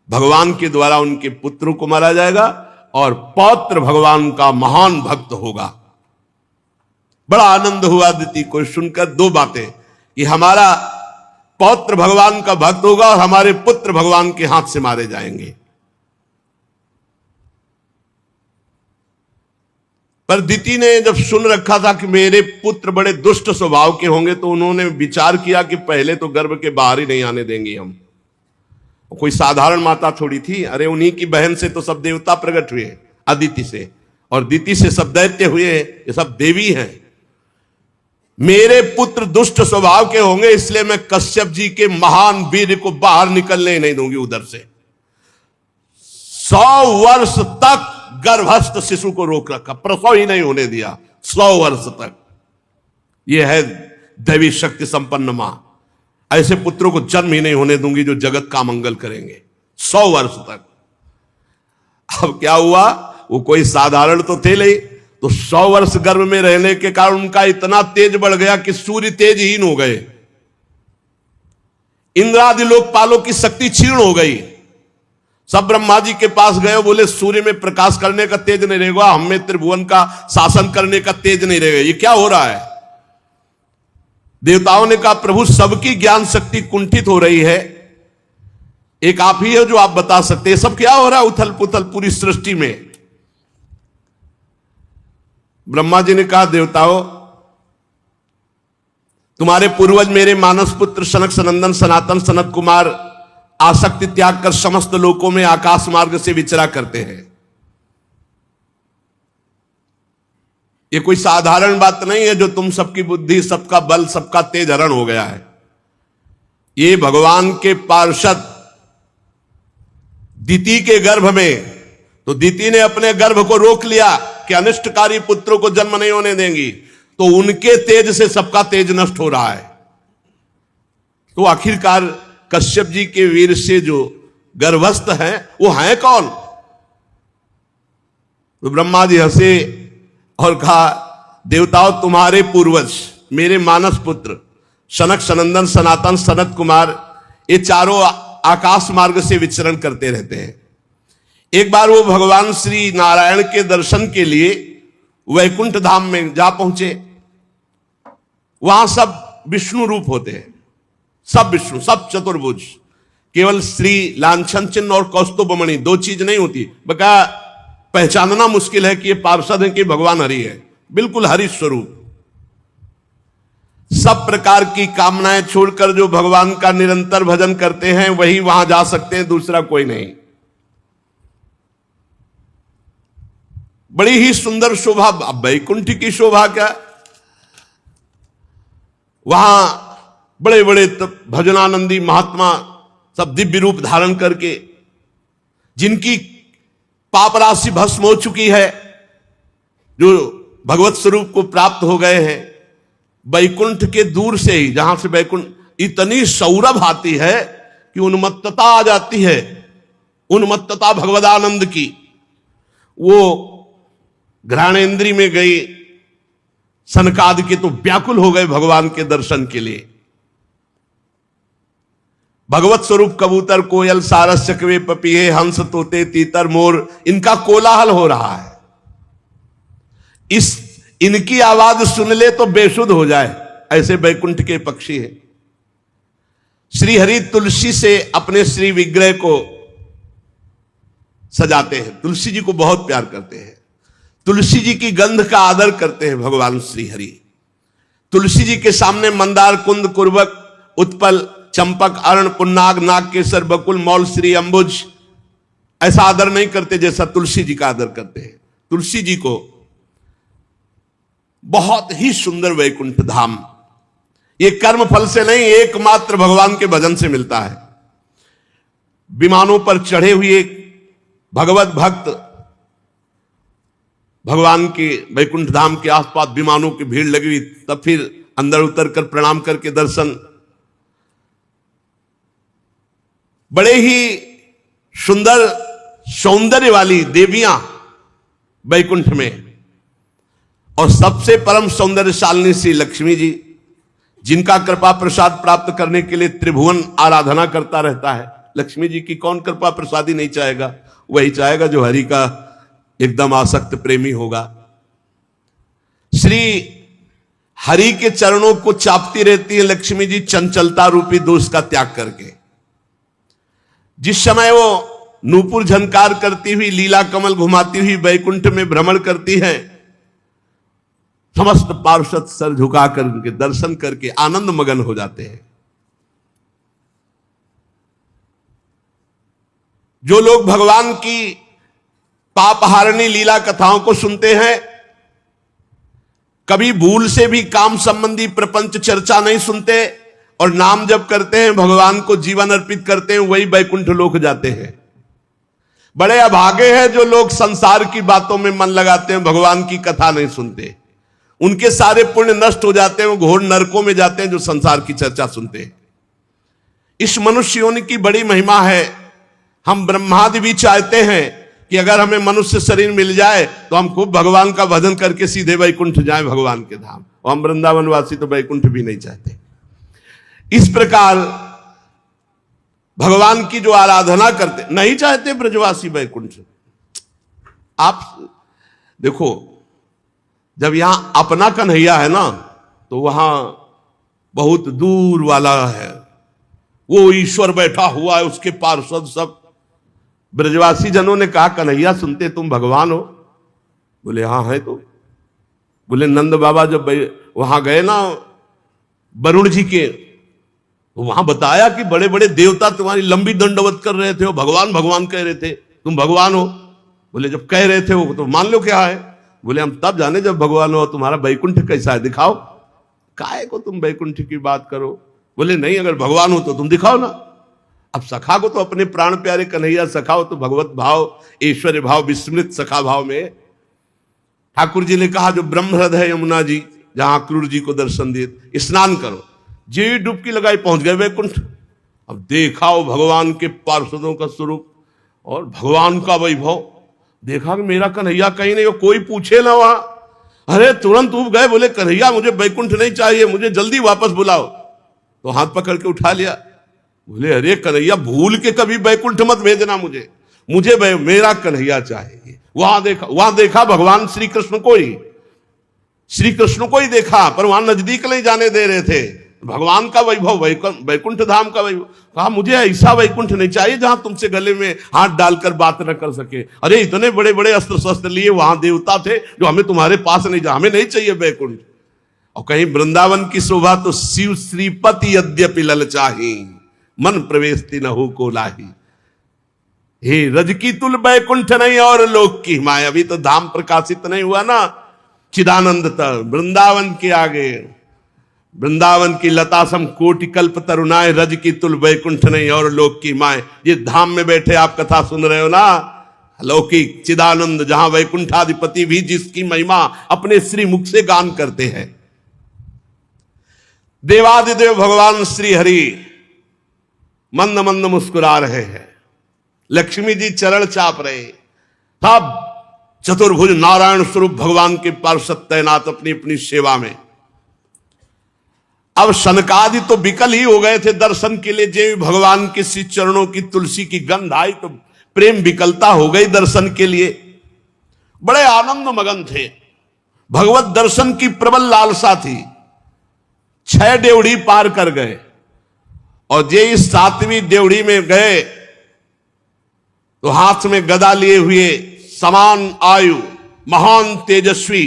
भगवान के द्वारा उनके पुत्रों को मारा जाएगा और पौत्र भगवान का महान भक्त होगा। बड़ा आनंद हुआ दीति को सुनकर 2 बातें, कि हमारा पौत्र भगवान का भक्त होगा और हमारे पुत्र भगवान के हाथ से मारे जाएंगे। पर दीति ने जब सुन रखा था कि मेरे पुत्र बड़े दुष्ट स्वभाव के होंगे, तो उन्होंने विचार किया कि पहले तो गर्भ के बाहर ही नहीं आने देंगे हम। कोई साधारण माता थोड़ी थी, अरे उन्हीं की बहन से तो सब देवता प्रकट हुए, अदिति से, और दीति से सब दैत्य हुए, ये सब देवी हैं। मेरे पुत्र दुष्ट स्वभाव के होंगे, इसलिए मैं कश्यप जी के महान वीर को बाहर निकलने नहीं दूंगी उधर से। 100 वर्ष तक गर्भस्थ शिशु को रोक रखा, प्रसव ही नहीं होने दिया 100 वर्ष तक। यह है दैवी शक्ति संपन्न मां। ऐसे पुत्रों को जन्म ही नहीं होने दूंगी जो जगत का मंगल करेंगे 100 वर्ष तक। अब क्या हुआ, वो कोई साधारण तो थे नहीं, तो 100 वर्ष गर्भ में रहने के कारण उनका इतना तेज बढ़ गया कि सूर्य तेजहीन हो गए, इंद्रादि लोकपालों की शक्ति क्षीण हो गई। सब ब्रह्मा जी के पास गए, बोले सूर्य में प्रकाश करने का तेज नहीं रहेगा, हमें त्रिभुवन का शासन करने का तेज नहीं रहेगा, ये क्या हो रहा है। देवताओं ने कहा प्रभु सबकी ज्ञान शक्ति कुंठित हो रही है, एक आप ही है जो आप बता सकते हैं सब क्या हो रहा है उथल पुथल पूरी सृष्टि में। ब्रह्मा जी ने कहा देवताओं तुम्हारे पूर्वज मेरे मानस पुत्र सनक सनंदन सनातन सनत कुमार आसक्ति त्याग कर समस्त लोकों में आकाश मार्ग से विचरा करते हैं। ये कोई साधारण बात नहीं है जो तुम सबकी बुद्धि सबका बल सबका तेज हरण हो गया है। ये भगवान के पार्षद दिति के गर्भ में, तो दिति ने अपने गर्भ को रोक लिया कि अनिष्टकारी पुत्रों को जन्म नहीं होने देंगी, तो उनके तेज से सबका तेज नष्ट हो रहा है। तो आखिरकार कश्यप जी के वीर से जो गर्भस्थ हैं वो हैं कौन। तो ब्रह्मा जी हंसे और कहा देवताओं तुम्हारे पूर्वज मेरे मानस पुत्र सनक सनंदन सनातन सनत कुमार ये चारों आकाश मार्ग से विचरण करते रहते हैं। एक बार वो भगवान श्री नारायण के दर्शन के लिए वैकुंठ धाम में जा पहुंचे। वहां सब विष्णु रूप होते हैं, सब विष्णु, सब चतुर्भुज, केवल श्री लांछन चिन्ह और कौस्तुभमणि दो चीज नहीं होती। बका पहचानना मुश्किल है कि ये पार्षद है कि भगवान हरि है, बिल्कुल हरि स्वरूप। सब प्रकार की कामनाएं छोड़कर जो भगवान का निरंतर भजन करते हैं वही वहां जा सकते हैं, दूसरा कोई नहीं। बड़ी ही सुंदर शोभा, वैकुंठ की शोभा क्या, वहां बड़े बड़े भजनानंदी महात्मा सब दिव्य रूप धारण करके जिनकी पाप राशि भस्म हो चुकी है, जो भगवत स्वरूप को प्राप्त हो गए हैं, वैकुंठ के दूर से ही, जहां से वैकुंठ इतनी सौरभ आती है कि उन्मत्तता आ जाती है, उन्मत्तता भगवदानंद की। वो घ्राणेन्द्री में गई सनकादि के तो व्याकुल हो गए भगवान के दर्शन के लिए। भगवत स्वरूप कबूतर कोयल सारस चकवे पपीहे हंस तोते तीतर मोर इनका कोलाहल हो रहा है। इनकी आवाज सुन ले तो बेसुध हो जाए, ऐसे वैकुंठ के पक्षी हैं। श्री हरि तुलसी से अपने श्री विग्रह को सजाते हैं, तुलसी जी को बहुत प्यार करते हैं, तुलसी जी की गंध का आदर करते हैं भगवान श्री हरि। तुलसी जी के सामने मंदार कुंद कुर्बक उत्पल चंपक अर्ण पुन्नाग नाग केसर बकुल मौल श्री अंबुज ऐसा आदर नहीं करते जैसा तुलसी जी का आदर करते हैं। तुलसी जी को बहुत ही सुंदर वैकुंठ धाम ये कर्म फल से नहीं, एकमात्र भगवान के भजन से मिलता है। विमानों पर चढ़े हुए भगवत भक्त भगवान के वैकुंठ धाम के आसपास विमानों की भीड़ लगी हुई, तब फिर अंदर उतर कर प्रणाम करके दर्शन। बड़े ही सुंदर सौंदर्य वाली देवियां वैकुंठ में, और सबसे परम सौंदर्यशालिनी श्री लक्ष्मी जी, जिनका कृपा प्रसाद प्राप्त करने के लिए त्रिभुवन आराधना करता रहता है। लक्ष्मी जी की कौन कृपा प्रसादी नहीं चाहेगा, वही चाहेगा जो हरि का एकदम आसक्त प्रेमी होगा। श्री हरि के चरणों को चापती रहती है लक्ष्मी जी चंचलता रूपी दोष का त्याग करके। जिस समय वो नूपुर झनकार करती हुई लीला कमल घुमाती हुई वैकुंठ में भ्रमण करती है, समस्त पार्षद सर झुका कर उनके दर्शन करके आनंद मगन हो जाते हैं। जो लोग भगवान की पापहारिणी लीला कथाओं को सुनते हैं, कभी भूल से भी काम संबंधी प्रपंच चर्चा नहीं सुनते और नाम जप करते हैं, भगवान को जीवन अर्पित करते हैं, वही वैकुंठ लोक जाते हैं। बड़े अभागे हैं जो लोग संसार की बातों में मन लगाते हैं, भगवान की कथा नहीं सुनते। उनके सारे पुण्य नष्ट हो जाते हैं, वो घोर नरकों में जाते हैं जो संसार की चर्चा सुनते हैं। इस मनुष्य योनि की बड़ी महिमा है। हम ब्रह्मादि भी चाहते हैं कि अगर हमें मनुष्य शरीर मिल जाए तो हम खूब भगवान का भजन करके सीधे वैकुंठ जाएं, भगवान के धाम। और हम वृंदावनवासी तो वैकुंठ भी नहीं चाहते। इस प्रकार भगवान की जो आराधना करते, नहीं चाहते ब्रजवासी वैकुंठ। आप देखो, जब यहां अपना कन्हैया है ना, तो वहां बहुत दूर वाला है, वो ईश्वर बैठा हुआ है, उसके पार्षद सब। ब्रजवासी जनों ने कहा, कन्हैया सुनते तुम भगवान हो? बोले हाँ है। तो बोले नंद बाबा जब वहां गए ना वरुण जी के, तो वहां बताया कि बड़े बड़े देवता तुम्हारी लंबी दंडवत कर रहे थे, वो भगवान भगवान कह रहे थे, तुम भगवान हो? बोले जब कह रहे थे वो तो मान लो क्या है। बोले हम तब जाने जब भगवान हो। तुम्हारा वैकुंठ कैसा है, दिखाओ। काहे को तुम वैकुंठ की बात करो? बोले नहीं, अगर भगवान हो तो तुम दिखाओ ना। अब सखा को तो अपने प्राण प्यारे कन्हैया सखा हो, तो भगवत भाव, ऐश्वर्य भाव, विस्मृत सखा भाव में ठाकुर जी ने कहा, जो ब्रह्म हृदय यमुना जी, जहां क्रूर जी को दर्शन दिए, स्नान करो। जी डुबकी लगाई, पहुंच गए वैकुंठ। अब देखा वो भगवान के पार्षदों का स्वरूप और भगवान का वैभव। देखा कि मेरा कन्हैया कहीं नहीं हो, कोई पूछे ना वहां। अरे तुरंत उब गए, बोले कन्हैया मुझे वैकुंठ नहीं चाहिए, मुझे जल्दी वापस बुलाओ। तो हाथ पकड़ के उठा लिया। बोले अरे कन्हैया भूल के कभी वैकुंठ मत भेजना मुझे, मुझे मेरा कन्हैया चाहिए। वहां देखा भगवान श्री कृष्ण को ही, श्री कृष्ण को ही देखा, पर वहां नजदीक नहीं जाने दे रहे थे। भगवान का वैभव, वैकुंठ धाम का वैभव। कहा मुझे ऐसा वैकुंठ नहीं चाहिए जहां तुमसे गले में हाथ डालकर बात न कर सके। अरे इतने बड़े बड़े अस्त्र शस्त्र लिए वहां देवता थे, जो हमें तुम्हारे पास नहीं जा, हमें नहीं चाहिए वैकुंठ। और कहीं वृंदावन की शोभा तो शिव श्रीपति यद्यपि ललचाही, मन प्रवेश न हो को लाही। हे रज की तुल वैकुंठ नहीं और लोक की माया। अभी तो धाम प्रकाशित नहीं हुआ ना, चिदानंद तक वृंदावन के आगे, वृंदावन की लतासम कोटि कल्प तरुणाए, रज की तुल वैकुंठ नहीं और लोक की माए। ये धाम में बैठे आप कथा सुन रहे हो ना, लौकिक चिदानंद, जहां वैकुंठाधिपति भी जिसकी महिमा अपने श्री मुख से गान करते हैं। देवादिदेव भगवान श्री हरि मंद मंद मुस्कुरा रहे हैं, लक्ष्मी जी चरण चाप रहे, तब चतुर्भुज नारायण स्वरूप भगवान के पार्षद तैनात अपनी अपनी सेवा में। अब शनकादि तो विकल ही हो गए थे दर्शन के लिए। जय भगवान के श्री चरणों की तुलसी की गंध आई तो प्रेम विकलता हो गई दर्शन के लिए। बड़े आनंद मगन थे, भगवत दर्शन की प्रबल लालसा थी। 6 डेवढ़ी पार कर गए और जे इस 7वीं डेवढ़ी में गए तो हाथ में गदा लिए हुए, समान आयु, महान तेजस्वी,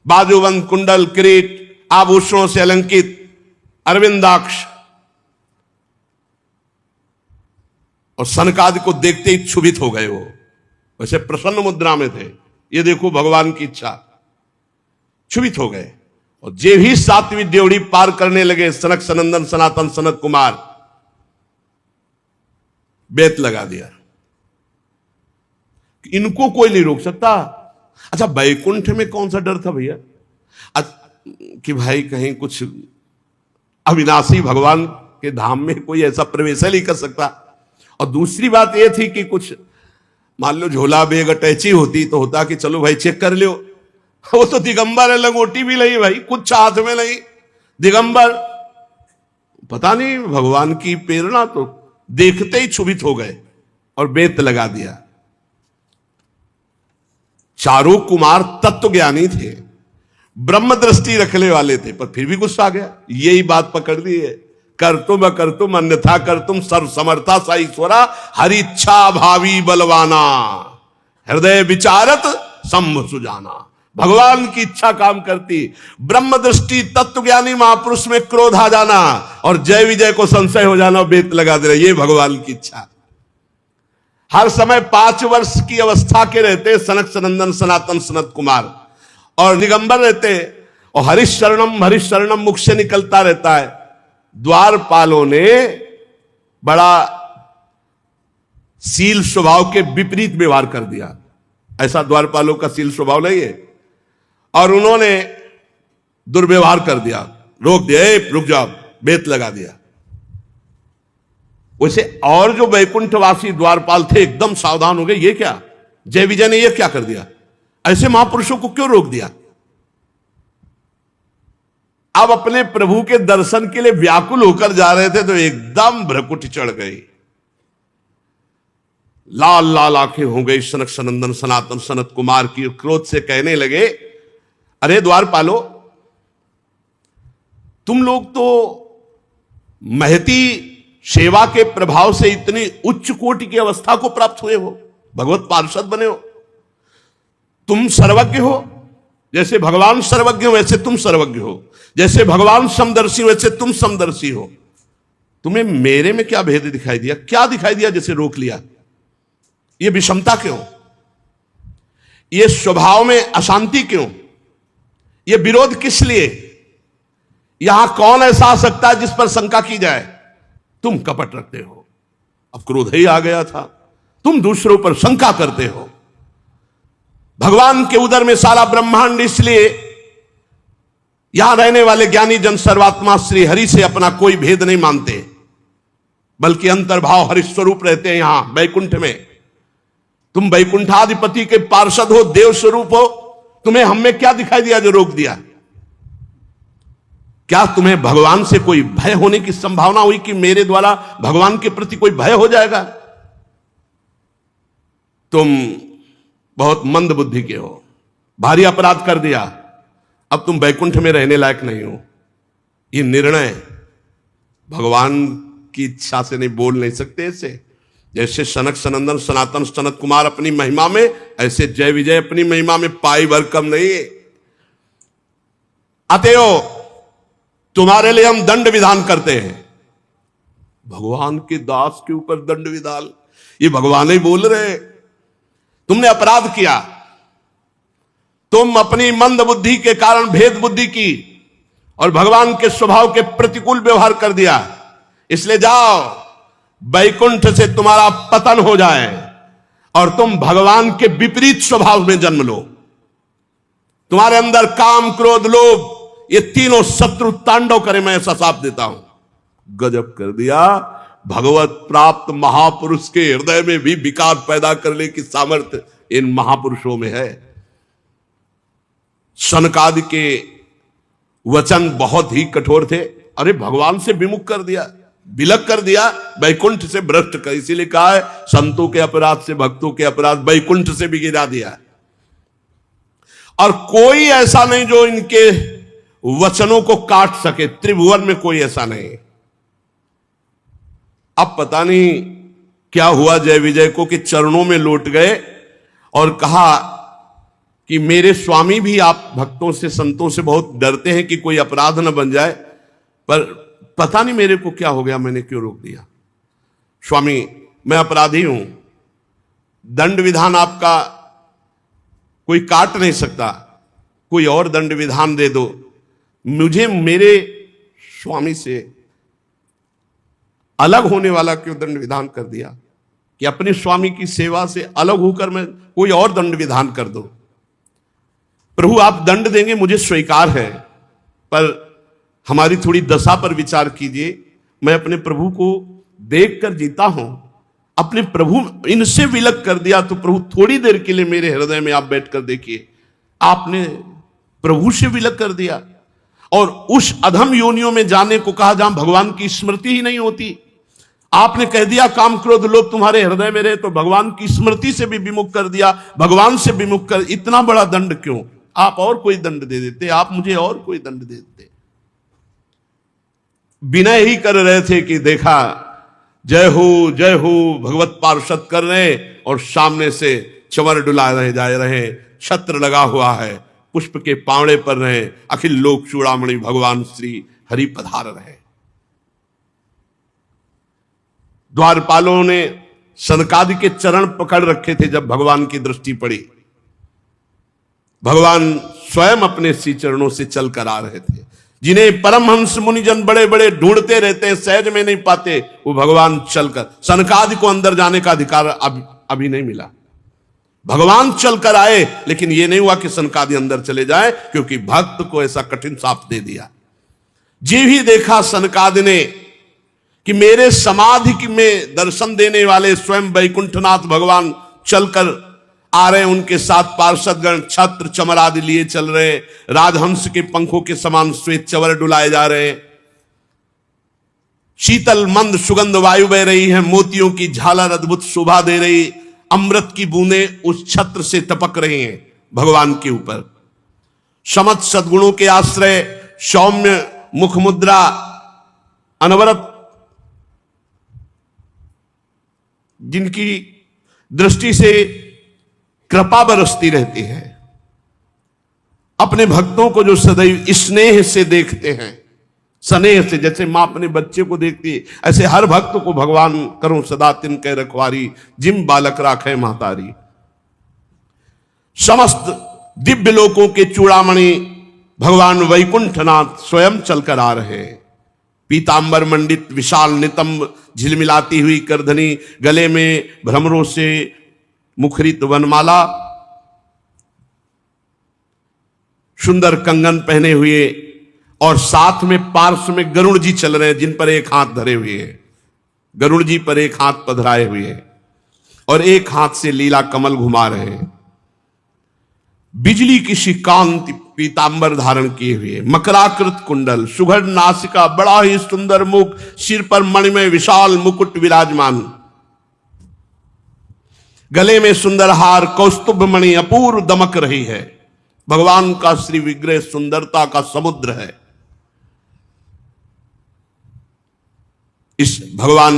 बाजूबंद कुंडल किरीट आभूषणों से अलंकित, अरविंदाक्ष, और सनकादि को देखते ही क्षुभित हो गए। वो वैसे प्रसन्न मुद्रा में थे, ये देखो भगवान की इच्छा, क्षुभित हो गए। और जे भी 7वीं डेवढ़ी पार करने लगे, सनक सनंदन सनातन सनत कुमार बेत लगा दिया, इनको कोई नहीं रोक सकता। अच्छा वैकुंठ में कौन सा डर था भैया, कि भाई कहीं कुछ अविनाशी भगवान के धाम में कोई ऐसा प्रवेश नहीं कर सकता। और दूसरी बात यह थी कि कुछ मान लो झोला बेग अटैची होती तो होता कि चलो भाई चेक कर लो, वो तो दिगंबर है, लंगोटी भी नहीं भाई, कुछ हाथ में नहीं, दिगंबर। पता नहीं भगवान की प्रेरणा, तो देखते ही क्षुभित हो गए और बेत लगा दिया। चारों कुमार तत्व ज्ञानी थे, ब्रह्म दृष्टि रखने वाले थे, पर फिर भी गुस्सा आ गया। यही बात पकड़ ली है, कर तुम अन्यथा कर तुम, सर्व समर्था सा ईश्वरा, हरिच्छा भावी बलवाना, हृदय विचारत संभ सुजाना। भगवान की इच्छा काम करती, ब्रह्म दृष्टि तत्व ज्ञानी महापुरुष में क्रोध आ जाना और जय विजय को संशय हो जाना, बेत लगा दे रहा, ये भगवान की इच्छा। हर समय 5 वर्ष की अवस्था के रहते सनक सनंदन सनातन सनत कुमार, और दिगंबर रहते, और हरिशरणम मुख से निकलता रहता है। द्वारपालों ने बड़ा शील स्वभाव के विपरीत व्यवहार कर दिया, ऐसा द्वारपालों का शील स्वभाव नहीं है, और उन्होंने दुर्व्यवहार कर दिया, रोक दिया, रुक जाओ, बेत लगा दिया। वैसे और जो वैकुंठवासी द्वारपाल थे एकदम सावधान हो गए, ये क्या, जय विजय ने यह क्या कर दिया? ऐसे महापुरुषों को क्यों रोक दिया? अब अपने प्रभु के दर्शन के लिए व्याकुल होकर जा रहे थे तो एकदम भ्रकुट चढ़ गई, लाल लाल आंखें हो गई सनक सनंदन सनातन सनत कुमार की। क्रोध से कहने लगे, अरे द्वारपालो, तुम लोग तो महती सेवा के प्रभाव से इतनी उच्च कोटि की अवस्था को प्राप्त हुए हो, भगवत पार्षद बने हो, तुम सर्वज्ञ हो। जैसे भगवान सर्वज्ञ हो वैसे तुम सर्वज्ञ हो, जैसे भगवान समदर्शी वैसे तुम समदर्शी हो। तुम्हें मेरे में क्या भेद दिखाई दिया? क्या दिखाई दिया जैसे रोक लिया? ये विषमता क्यों? ये स्वभाव में अशांति क्यों? ये विरोध किस लिए? यहां कौन ऐसा आ सकता है जिस पर शंका की जाए? तुम कपट रखते हो। अब क्रोध ही आ गया था। तुम दूसरों पर शंका करते हो। भगवान के उदर में सारा ब्रह्मांड, इसलिए यहां रहने वाले ज्ञानी जन सर्वात्मा श्री हरि से अपना कोई भेद नहीं मानते, बल्कि अंतर्भाव हरि स्वरूप रहते हैं यहां वैकुंठ में। तुम वैकुंठाधिपति के पार्षद हो, देव स्वरूप हो, तुम्हें हम में क्या दिखाई दिया जो रोक दिया? क्या तुम्हें भगवान से कोई भय होने की संभावना हुई कि मेरे द्वारा भगवान के प्रति कोई भय हो जाएगा? तुम बहुत मंद बुद्धि के हो, भारी अपराध कर दिया, अब तुम वैकुंठ में रहने लायक नहीं हो। ये निर्णय भगवान की इच्छा से नहीं, बोल नहीं सकते ऐसे। जैसे सनक सनंदन सनातन सनत कुमार अपनी महिमा में, ऐसे जय विजय अपनी महिमा में पाई भर कम नहीं है। अतएव तुम्हारे लिए हम दंड विधान करते हैं। भगवान के दास के ऊपर दंड विधान, ये भगवान ही बोल रहे। तुमने अपराध किया, तुम अपनी मंद बुद्धि के कारण भेद बुद्धि की और भगवान के स्वभाव के प्रतिकूल व्यवहार कर दिया। इसलिए जाओ, वैकुंठ से तुम्हारा पतन हो जाए और तुम भगवान के विपरीत स्वभाव में जन्म लो। तुम्हारे अंदर काम क्रोध लोभ ये तीनों शत्रु तांडव करे, मैं ऐसा साफ देता हूं। गजब कर दिया। भगवत प्राप्त महापुरुष के हृदय में भी विकार पैदा करने की सामर्थ्य इन महापुरुषों में है। सनकादि के वचन बहुत ही कठोर थे। अरे भगवान से विमुख कर दिया, विलग कर दिया, वैकुंठ से भ्रष्ट कर। इसीलिए कहा है संतों के अपराध से भक्तों के अपराध वैकुंठ से भी गिरा दिया। और कोई ऐसा नहीं जो इनके वचनों को काट सके, त्रिभुवन में कोई ऐसा नहीं। अब पता नहीं क्या हुआ जय विजय को कि चरणों में लौट गए और कहा कि मेरे स्वामी भी आप भक्तों से संतों से बहुत डरते हैं कि कोई अपराध न बन जाए, पर पता नहीं मेरे को क्या हो गया, मैंने क्यों रोक दिया। स्वामी मैं अपराधी हूं, दंड विधान आपका कोई काट नहीं सकता, कोई और दंड विधान दे दो। मुझे मेरे स्वामी से अलग होने वाला क्यों दंड विधान कर दिया कि अपने स्वामी की सेवा से अलग होकर मैं कोई और दंड विधान कर दो। प्रभु आप दंड देंगे मुझे स्वीकार है, पर हमारी थोड़ी दशा पर विचार कीजिए। मैं अपने प्रभु को देखकर जीता हूं, अपने प्रभु इनसे विलग कर दिया तो प्रभु थोड़ी देर के लिए मेरे हृदय में आप बैठकर देखिए। आपने प्रभु से विलग कर दिया और उस अधम योनियों में जाने को कहा जहां भगवान की स्मृति ही नहीं होती। आपने कह दिया काम क्रोध लोभ तुम्हारे हृदय में रहे, तो भगवान की स्मृति से भी विमुख कर दिया, भगवान से विमुख कर। इतना बड़ा दंड क्यों? आप और कोई दंड दे देते, आप मुझे और कोई दंड दे देते। विनय ही कर रहे थे कि देखा जय हो भगवत पार्षद कर रहे, और सामने से चंवर डुला रहे जा रहे, छत्र लगा हुआ है, पुष्प के पावड़े पर रहे, अखिल लोक चूड़ामणि भगवान श्री हरि पधार रहे। द्वारपालों ने सनकादि के चरण पकड़ रखे थे। जब भगवान की दृष्टि पड़ी, भगवान स्वयं अपने सी चरणों से चल कर आ रहे थे। जिन्हें परमहंस मुनिजन बड़े बड़े ढूंढते रहते हैं, सहज में नहीं पाते, वो भगवान चलकर, सनकादि को अंदर जाने का अधिकार अभी नहीं मिला। भगवान चलकर आए, लेकिन यह नहीं हुआ कि सनकादि अंदर चले जाए, क्योंकि भक्त को ऐसा कठिन शाप दे दिया। जी भी देखा सनकादि ने कि मेरे समाधि में दर्शन देने वाले स्वयं वैकुंठनाथ भगवान चलकर आ रहे, उनके साथ पार्षदगण छत्र चमर आदि लिए चल रहे, राजहंस के पंखों के समान श्वेत चवर डुलाए जा रहे, शीतल मंद सुगंध वायु बह रही है, मोतियों की झालर अद्भुत शोभा दे रही, अमृत की बूंदें उस छत्र से टपक रही हैं भगवान के ऊपर। समस्त सद्गुणों के आश्रय, सौम्य मुख मुद्रा, अनवरत जिनकी दृष्टि से कृपा बरसती रहती है, अपने भक्तों को जो सदैव स्नेह से देखते हैं, स्नेह से, जैसे मां अपने बच्चे को देखती है, ऐसे हर भक्त को भगवान करो सदा तिनके रखवारी, जिम बालक राखे महतारी। समस्त दिव्य लोकों के चूड़ामणि भगवान वैकुंठनाथ स्वयं चलकर आ रहे हैं। पीतांबर मंडित विशाल नितंब, झिलमिलाती हुई करधनी, गले में भ्रमरों से मुखरित वनमाला, सुंदर कंगन पहने हुए, और साथ में पार्श्व में गरुड़ जी चल रहे हैं, जिन पर एक हाथ धरे हुए हैं। गरुड़ जी पर एक हाथ पधराए हुए हैं और एक हाथ से लीला कमल घुमा रहे हैं। बिजली की सी कांति पीतांबर धारण किए हुए, मकराकृत कुंडल, सुघड़ नासिका, बड़ा ही सुंदर मुख, सिर पर मणिमय विशाल मुकुट विराजमान, गले में सुंदर हार, कौस्तुभ मणि अपूर्व दमक रही है। भगवान का श्री विग्रह सुंदरता का समुद्र है। इस भगवान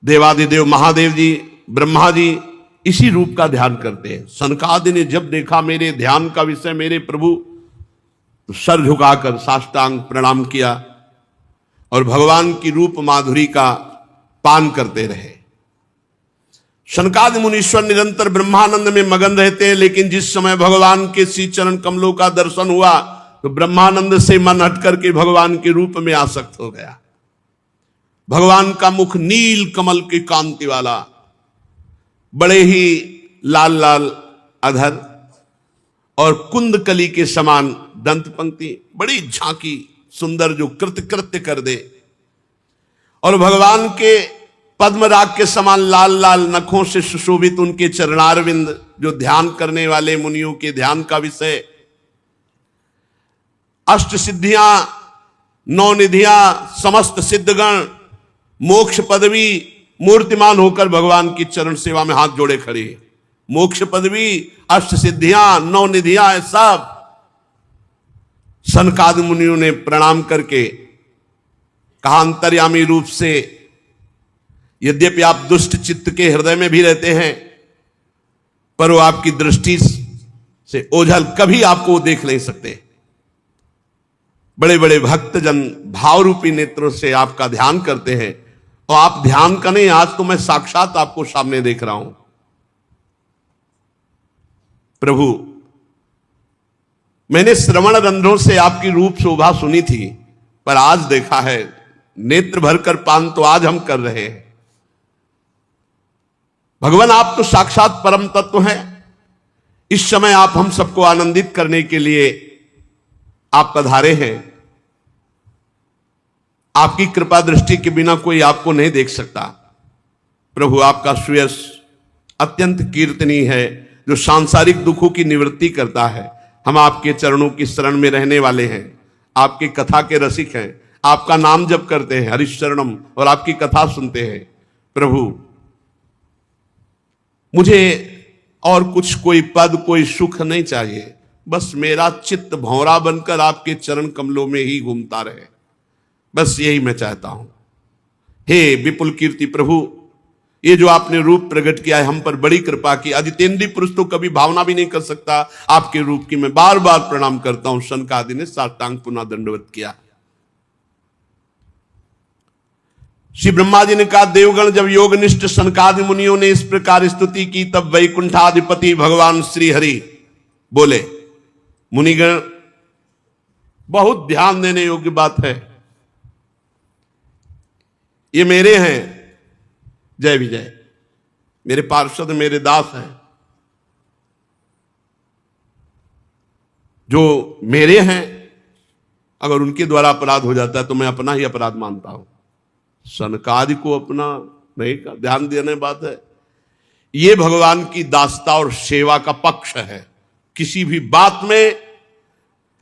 देवादिदेव महादेव जी, ब्रह्मा जी इसी रूप का ध्यान करते हैं। सनकादि ने जब देखा मेरे ध्यान का विषय मेरे प्रभु, तो सर झुकाकर साष्टांग प्रणाम किया और भगवान की रूप माधुरी का पान करते रहे। सनकादि मुनीश्वर निरंतर ब्रह्मानंद में मगन रहते हैं, लेकिन जिस समय भगवान के श्री चरण कमलों का दर्शन हुआ तो ब्रह्मानंद से मन हट करके भगवान के रूप में आसक्त हो गया। भगवान का मुख नील कमल की कांति वाला, बड़े ही लाल लाल अधर और कुंदकली के समान दंत पंक्ति, बड़ी झांकी सुंदर जो कृत्य कर दे, और भगवान के पद्मराग के समान लाल लाल नखों से सुशोभित उनके चरणारविंद, जो ध्यान करने वाले मुनियों के ध्यान का विषय, अष्ट सिद्धियां, नौ निधियां, समस्त सिद्धगण, मोक्ष पदवी मूर्तिमान होकर भगवान की चरण सेवा में हाथ जोड़े खड़े। मोक्ष पदवी, अष्ट सिद्धियां, नौ निधियां, सब सनकादि मुनियों ने प्रणाम करके कहा, अंतर्यामी रूप से यद्यपि आप दुष्ट चित्त के हृदय में भी रहते हैं, पर वो आपकी दृष्टि से ओझल कभी आपको देख नहीं सकते। बड़े बड़े भक्तजन भाव रूपी नेत्रों से आपका ध्यान करते हैं, और आप ध्यान का नहीं, आज तो मैं साक्षात आपको सामने देख रहा हूं। प्रभु, मैंने श्रवण रंध्रों से आपकी रूप शोभा सुनी थी, पर आज देखा है, नेत्र भरकर पान तो आज हम कर रहे हैं। भगवान, आप तो साक्षात परम तत्व हैं। इस समय आप हम सबको आनंदित करने के लिए आप पधारे हैं। आपकी कृपा दृष्टि के बिना कोई आपको नहीं देख सकता। प्रभु, आपका सुयश अत्यंत कीर्तनीय है, जो सांसारिक दुखों की निवृत्ति करता है। हम आपके चरणों की शरण में रहने वाले हैं, आपकी कथा के रसिक हैं, आपका नाम जप करते हैं हरिशरणम, और आपकी कथा सुनते हैं। प्रभु, मुझे और कुछ, कोई पद, कोई सुख नहीं चाहिए, बस मेरा चित्त भंवरा बनकर आपके चरण कमलों में ही घूमता रहे, बस यही मैं चाहता हूं। हे विपुल कीर्ति प्रभु, ये जो आपने रूप प्रकट किया है, हम पर बड़ी कृपा की। आदित्येंद्रीय पुरुष तो कभी भावना भी नहीं कर सकता आपके रूप की। मैं बार बार प्रणाम करता हूं। सनकादि ने साष्टांग पुनः दंडवत किया। श्री ब्रह्मा जी ने कहा, देवगण जब योगनिष्ठ सनकादि मुनियों ने इस प्रकार स्तुति की, तब वैकुंठाधिपति भगवान श्री हरि बोले, मुनिगण, बहुत ध्यान देने योग्य बात है। ये मेरे हैं, जय विजय, मेरे पार्षद, मेरे दास हैं, जो मेरे हैं। अगर उनके द्वारा अपराध हो जाता है तो मैं अपना ही अपराध मानता हूं। सनकादि को अपना नहीं का ध्यान देने बात है। ये भगवान की दासता और सेवा का पक्ष है। किसी भी बात में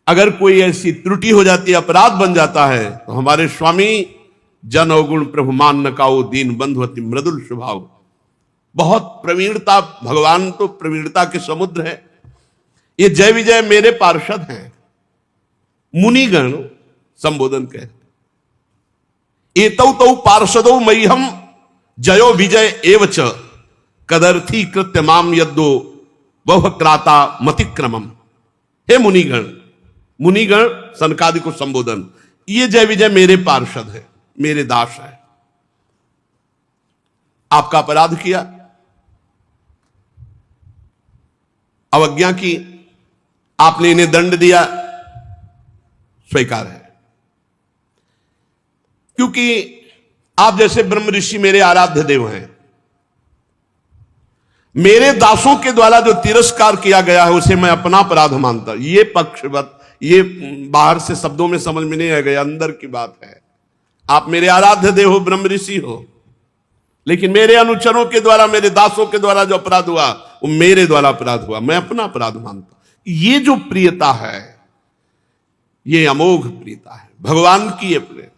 अगर कोई ऐसी त्रुटि हो जाती है, अपराध बन जाता है, तो हमारे स्वामी जन अवगुण प्रभु मान न काओ दीन बंधु अति मृदुल स्वभाव, बहुत प्रवीणता, भगवान तो प्रवीणता के समुद्र है। ये जय विजय मेरे पार्षद हैं, मुनिगण संबोधन कहते, एतौ तौ पार्षदो मह्यम जयो विजय एवच कदर्थी कृत्य माम यद्दो वह क्राता मतिक्रमम। हे मुनिगण, मुनिगण सनकादि को संबोधन, ये जय विजय मेरे पार्षद है, मेरे दास है। आपका अपराध किया, अवज्ञा की, आपने इन्हें दंड दिया, स्वीकार है। क्योंकि आप जैसे ब्रह्म ऋषि मेरे आराध्य देव हैं, मेरे दासों के द्वारा जो तिरस्कार किया गया है उसे मैं अपना अपराध मानता हूं। ये पक्षवत, ये बाहर से शब्दों में समझ में नहीं आ गया, अंदर की बात है। आप मेरे आराध्य देव हो, ब्रह्म ऋषि हो, लेकिन मेरे अनुचरों के द्वारा, मेरे दासों के द्वारा जो अपराध हुआ वो मेरे द्वारा अपराध हुआ, मैं अपना अपराध मानता हूं। ये जो प्रियता है, ये अमोघ प्रियता है भगवान की। ये प्रिय,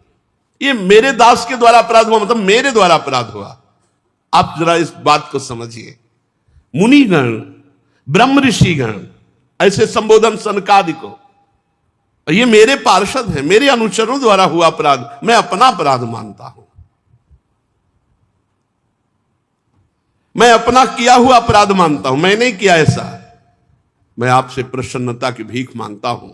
ये मेरे दास के द्वारा अपराध हुआ, मतलब मेरे द्वारा अपराध हुआ। आप जरा इस बात को समझिए। मुनिगण, ब्रह्म ऋषिगण ऐसे संबोधन सनकादि को, ये मेरे पार्षद हैं, मेरे अनुचरों द्वारा हुआ अपराध मैं अपना अपराध मानता हूं, मैं अपना किया हुआ अपराध मानता हूं, मैं नहीं किया ऐसा, मैं आपसे प्रसन्नता की भीख मांगता हूं।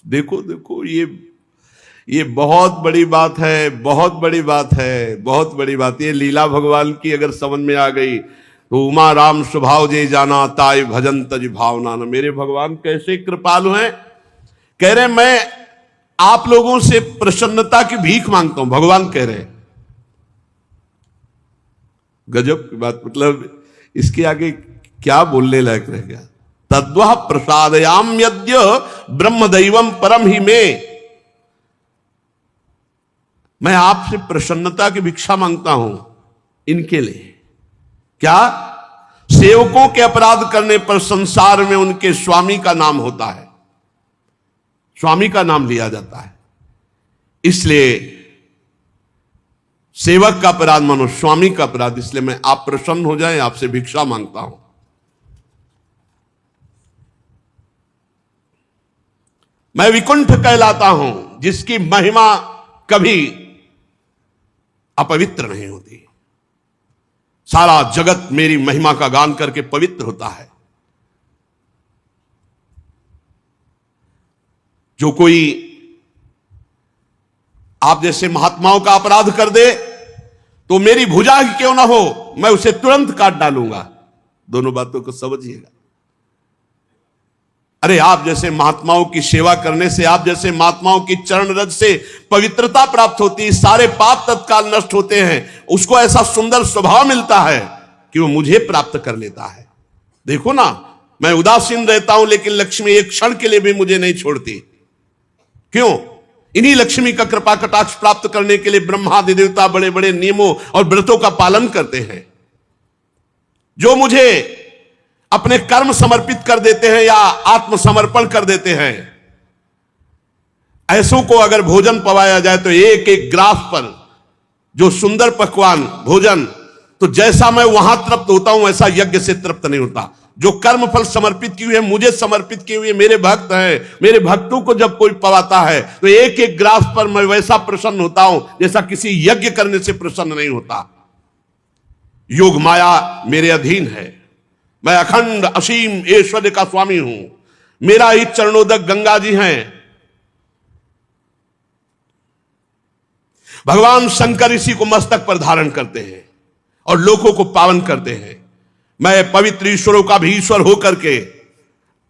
देखो देखो, ये बहुत बड़ी बात है, बहुत बड़ी बात है, बहुत बड़ी बात। ये लीला भगवान की अगर समझ में आ गई तो उमा राम स्वभाव जे जाना ताय भजन तज भावना न। मेरे भगवान कैसे कृपालु हैं। कह रहे मैं आप लोगों से प्रसन्नता की भीख मांगता हूं, भगवान कह रहे। गजब की बात, मतलब इसके आगे क्या बोलने लायक रह गया। तद्वः प्रसादयाम यद्य ब्रह्म दैवम परम ही में, मैं आपसे प्रसन्नता की भिक्षा मांगता हूं इनके लिए। क्या? सेवकों के अपराध करने पर संसार में उनके स्वामी का नाम होता है, स्वामी का नाम लिया जाता है। इसलिए सेवक का अपराध मानो स्वामी का अपराध, इसलिए मैं आप प्रसन्न हो जाए, आपसे भिक्षा मांगता हूं। मैं विकुंठ कहलाता हूं, जिसकी महिमा कभी अपवित्र नहीं होती। सारा जगत मेरी महिमा का गान करके पवित्र होता है। जो कोई आप जैसे महात्माओं का अपराध कर दे तो मेरी भुजा ही क्यों ना हो, मैं उसे तुरंत काट डालूंगा। दोनों बातों को समझिएगा। अरे आप जैसे महात्माओं की सेवा करने से, आप जैसे महात्माओं की चरण रज से पवित्रता प्राप्त होती है, सारे पाप तत्काल नष्ट होते हैं। उसको ऐसा सुंदर स्वभाव मिलता है कि वो मुझे प्राप्त कर लेता है। देखो ना, मैं उदासीन रहता हूं लेकिन लक्ष्मी एक क्षण के लिए भी मुझे नहीं छोड़ती। क्यों? इन्हीं लक्ष्मी का कृपा कटाक्ष प्राप्त करने के लिए ब्रह्मादि देवता बड़े बड़े नियमों और व्रतों का पालन करते हैं। जो मुझे अपने कर्म समर्पित कर देते हैं या आत्मसमर्पण कर देते हैं, ऐसों को अगर भोजन पवाया जाए तो एक एक ग्रास पर जो सुंदर पकवान भोजन, तो जैसा मैं वहां तृप्त होता हूं वैसा यज्ञ से तृप्त नहीं होता। जो कर्म फल समर्पित किए हुए, मुझे समर्पित किए हुए मेरे भक्त हैं, मेरे भक्तों को जब कोई पवाता है तो एक एक ग्रास पर मैं वैसा प्रसन्न होता हूं जैसा किसी यज्ञ करने से प्रसन्न नहीं होता। योग माया मेरे अधीन है, मैं अखंड असीम ऐश्वर्य का स्वामी हूं। मेरा ही चरणोदक गंगा जी हैं। भगवान शंकर इसी को मस्तक पर धारण करते हैं और लोगों को पावन करते हैं। मैं पवित्र ईश्वरों का भी ईश्वर होकर के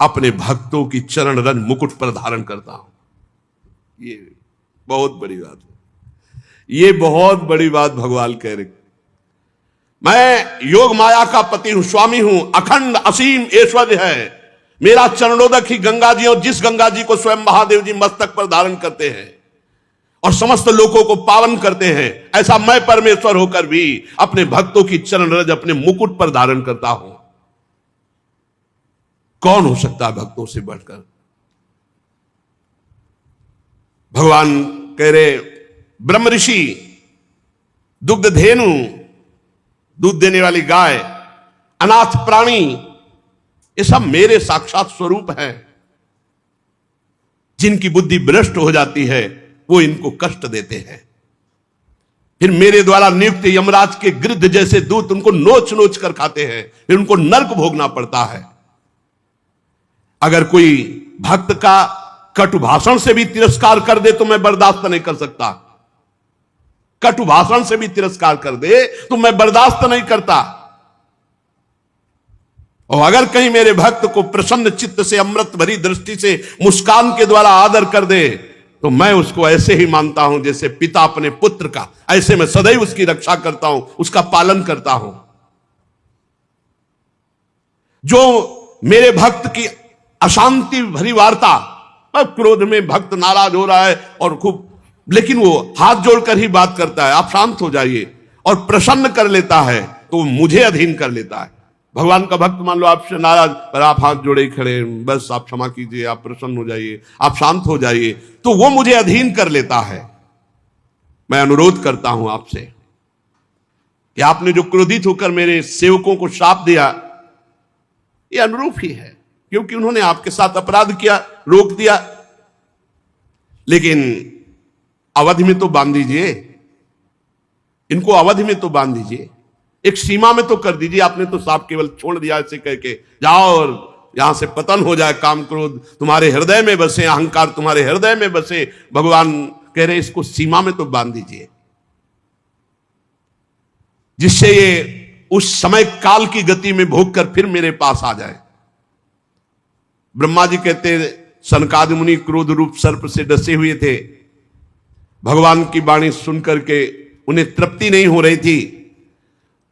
अपने भक्तों की चरण रज मुकुट पर धारण करता हूं। ये बहुत बड़ी बात है, ये बहुत बड़ी बात भगवान कह रहे। मैं योग माया का पति हूं, स्वामी हूं, अखंड असीम ऐश्वर्य है। मेरा चरणोदक ही गंगा जी, और जिस गंगा जी को स्वयं महादेव जी मस्तक पर धारण करते हैं, और समस्त लोगों को पावन करते हैं, ऐसा मैं परमेश्वर होकर भी अपने भक्तों की चरण रज अपने मुकुट पर धारण करता हूं। कौन हो सकता है भक्तों से बढ़कर? भगवान कह रहे, ब्रह्म ऋषि, दुग्ध धेनु, दूध देने वाली गाय, अनाथ प्राणी, ये सब मेरे साक्षात स्वरूप हैं। जिनकी बुद्धि भ्रष्ट हो जाती है वो इनको कष्ट देते हैं। फिर मेरे द्वारा नियुक्त यमराज के गिद्ध जैसे दूत उनको नोच नोच कर खाते हैं, फिर उनको नरक भोगना पड़ता है। अगर कोई भक्त का कटु भाषण से भी तिरस्कार कर दे तो मैं बर्दाश्त नहीं कर सकता। कटु भाषण से भी तिरस्कार कर दे तो मैं बर्दाश्त नहीं करता। और अगर कहीं मेरे भक्त को प्रसन्न चित्त से, अमृत भरी दृष्टि से, मुस्कान के द्वारा आदर कर दे तो मैं उसको ऐसे ही मानता हूं जैसे पिता अपने पुत्र का। ऐसे मैं सदैव उसकी रक्षा करता हूं, उसका पालन करता हूं। जो मेरे भक्त की अशांति भरी वार्ता, अब क्रोध में भक्त नाराज हो रहा है और खूब, लेकिन वो हाथ जोड़कर ही बात करता है, आप शांत हो जाइए, और प्रसन्न कर लेता है तो वो मुझे अधीन कर लेता है। भगवान का भक्त मान लो आपसे नाराज, पर आप हाथ जोड़े खड़े, बस आप क्षमा कीजिए, आप प्रसन्न हो जाइए, आप शांत हो जाइए, तो वो मुझे अधीन कर लेता है। मैं अनुरोध करता हूं आपसे कि आपने जो क्रोधित होकर मेरे सेवकों को शाप दिया, ये अनुरूप ही है, क्योंकि उन्होंने आपके साथ अपराध किया, रोक दिया। लेकिन अवधि में तो बांध दीजिए, इनको अवधि में तो बांध दीजिए, एक सीमा में तो कर दीजिए। आपने तो साफ केवल छोड़ दिया ऐसे कह के, जाओ और यहां से पतन हो जाए, काम क्रोध तुम्हारे हृदय में बसे, अहंकार तुम्हारे हृदय में बसे। भगवान कह रहे इसको सीमा में तो बांध दीजिए, जिससे ये उस समय काल की गति में भोग कर फिर मेरे पास आ जाए। ब्रह्मा जी कहते, सनकादि मुनि क्रोध रूप सर्प से डसे हुए थे। भगवान की वाणी सुनकर के उन्हें तृप्ति नहीं हो रही थी।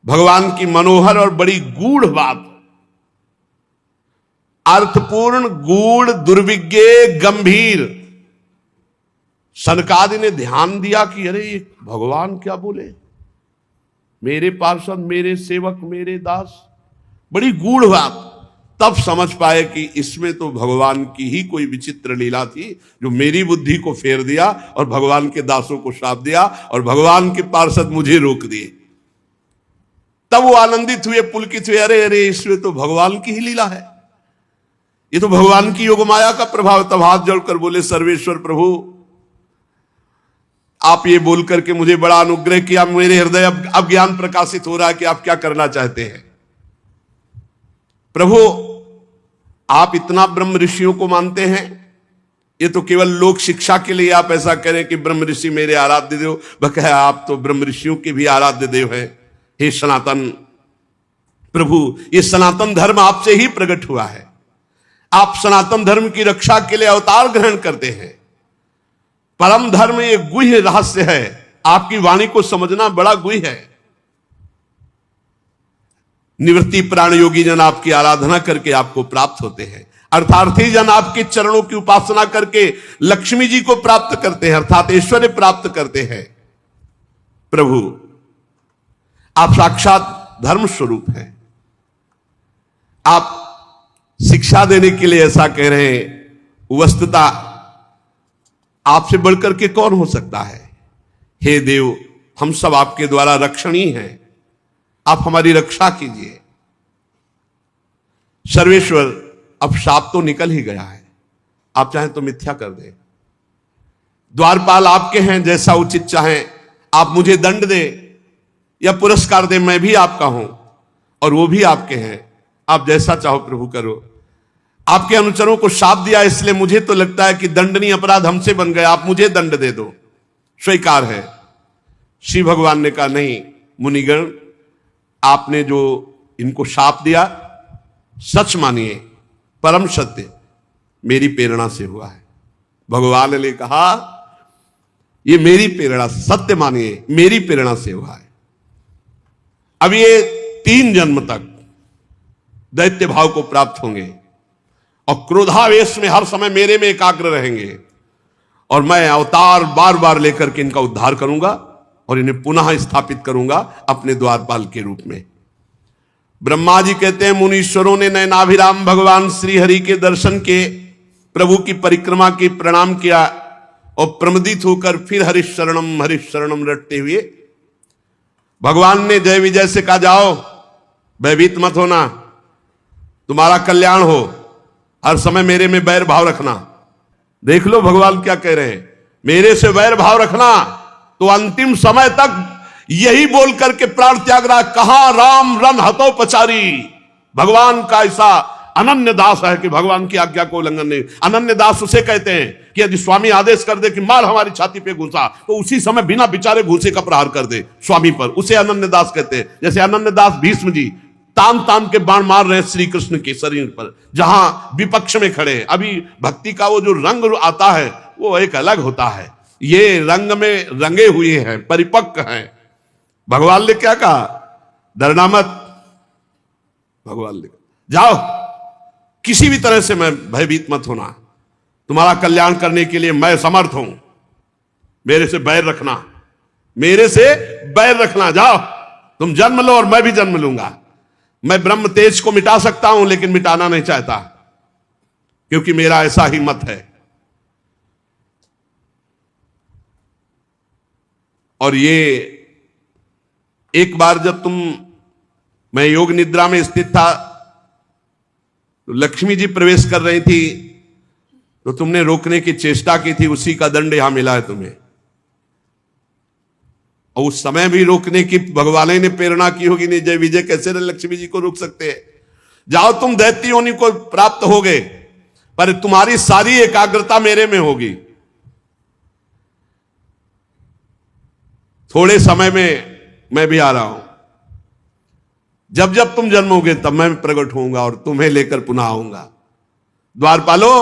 भगवान की मनोहर और बड़ी गूढ़ बात, अर्थपूर्ण, गूढ़, दुर्विज्ञ, गंभीर, सनकादि ने ध्यान दिया कि अरे ये भगवान क्या बोले, मेरे पार्षद, मेरे सेवक, मेरे दास, बड़ी गूढ़ बात। तब समझ पाए कि इसमें तो भगवान की ही कोई विचित्र लीला थी, जो मेरी बुद्धि को फेर दिया और भगवान के दासों को श्राप दिया और भगवान के पार्षद मुझे रोक दिए। तब वो आनंदित हुए, पुलकित हुए, अरे अरे इसमें तो भगवान की ही लीला है, ये तो भगवान की योग माया का प्रभाव। तब हाथ जोड़कर बोले, सर्वेश्वर प्रभु, आप ये बोल करके मुझे बड़ा अनुग्रह किया, मेरे हृदय अब ज्ञान प्रकाशित हो रहा है कि आप क्या करना चाहते हैं। प्रभु, आप इतना ब्रह्म ऋषियों को मानते हैं, ये तो केवल लोक शिक्षा के लिए आप ऐसा करें कि ब्रह्म ऋषि मेरे आराध्य देव, बकह आप तो ब्रह्म ऋषियों के भी आराध्य देव हैं। हे सनातन प्रभु, ये सनातन धर्म आपसे ही प्रकट हुआ है। आप सनातन धर्म की रक्षा के लिए अवतार ग्रहण करते हैं। परम धर्म एक गुह्य रहस्य है, आपकी वाणी को समझना बड़ा गुह्य है। निवृत्ति प्राण योगी जन आपकी आराधना करके आपको प्राप्त होते हैं, अर्थार्थी जन आपके चरणों की उपासना करके लक्ष्मी जी को प्राप्त करते हैं, अर्थात ऐश्वर्य प्राप्त करते हैं। प्रभु, आप साक्षात धर्म स्वरूप हैं। आप शिक्षा देने के लिए ऐसा कह रहे हैं, वस्तुतः आपसे बढ़कर के कौन हो सकता है। हे देव, हम सब आपके द्वारा रक्षणीय हैं, आप हमारी रक्षा कीजिए। सर्वेश्वर, अब शाप तो निकल ही गया है, आप चाहें तो मिथ्या कर दें। द्वारपाल आपके हैं, जैसा उचित चाहें आप मुझे दंड दे या पुरस्कार दे, मैं भी आपका हूं और वो भी आपके हैं, आप जैसा चाहो प्रभु करो। आपके अनुचरों को शाप दिया, इसलिए मुझे तो लगता है कि दंडनीय अपराध हमसे बन गया, आप मुझे दंड दे दो, स्वीकार है। श्री भगवान ने कहा, नहीं मुनिगण, आपने जो इनको शाप दिया सच मानिए, परम सत्य मेरी प्रेरणा से हुआ है। भगवान ने कहा, ये मेरी प्रेरणा, सत्य मानिए मेरी प्रेरणा से हुआ है। अब ये 3 जन्म तक दैत्य भाव को प्राप्त होंगे और क्रोधावेश में हर समय मेरे में एकाग्र रहेंगे और मैं अवतार बार बार लेकर के इनका उद्धार करूंगा और इन्हें पुनः स्थापित करूंगा अपने द्वारपाल के रूप में। ब्रह्मा जी कहते हैं मुनीश्वरों ने नयनाभिराम भगवान श्री हरि के दर्शन के, प्रभु की परिक्रमा की, प्रणाम किया और प्रमदित होकर फिर हरिशरणम रटते हुए भगवान ने जय विजय से कहा, जाओ भयभीत मत होना, तुम्हारा कल्याण हो, हर समय मेरे में बैर भाव रखना। देख लो भगवान क्या कह रहे हैं, मेरे से वैर भाव रखना। तो अंतिम समय तक यही बोल करके प्राण त्याग रहा, कहां राम रन हतोपचारी। भगवान का ऐसा अनन्य दास है कि भगवान की आज्ञा को उल्लंघन नहीं। अनन्य दास उसे कहते हैं कि यदि स्वामी आदेश कर दे कि मार हमारी छाती पे घूसा, तो उसी समय बिना विचारे घूसे का प्रहार कर दे स्वामी पर, उसे अनन्य दास कहते हैं। जैसे अनन्य दास भीष्म जी तान तान के बाण मार रहे हैं श्री कृष्ण के शरीर पर, जहां विपक्ष में खड़े हैं। अभी भक्ति का वो जो रंग आता है वो एक अलग होता है, ये रंग में रंगे हुए हैं, परिपक्व हैं। भगवान ने क्या कहा, डरना मत। भगवान ने जाओ, किसी भी तरह से मैं भयभीत मत होना, तुम्हारा कल्याण करने के लिए मैं समर्थ हूं, मेरे से बैर रखना, मेरे से बैर रखना। जाओ तुम जन्म लो और मैं भी जन्म लूंगा। मैं ब्रह्म तेज को मिटा सकता हूं लेकिन मिटाना नहीं चाहता, क्योंकि मेरा ऐसा ही मत है। और ये एक बार जब मैं योग निद्रा में स्थित था, तो लक्ष्मी जी प्रवेश कर रही थी, तो तुमने रोकने की चेष्टा की थी, उसी का दंड यहां मिला है तुम्हें। और उस समय भी रोकने की भगवान ने प्रेरणा की होगी, नहीं जय विजय कैसे लक्ष्मी जी को रोक सकते हैं। जाओ तुम दैत्य योनि को प्राप्त हो गए, पर तुम्हारी सारी एकाग्रता मेरे में होगी। थोड़े समय में मैं भी आ रहा हूं, जब जब तुम जन्मोगे तब मैं प्रकट होऊंगा और तुम्हें लेकर पुनः आऊंगा। द्वारपालो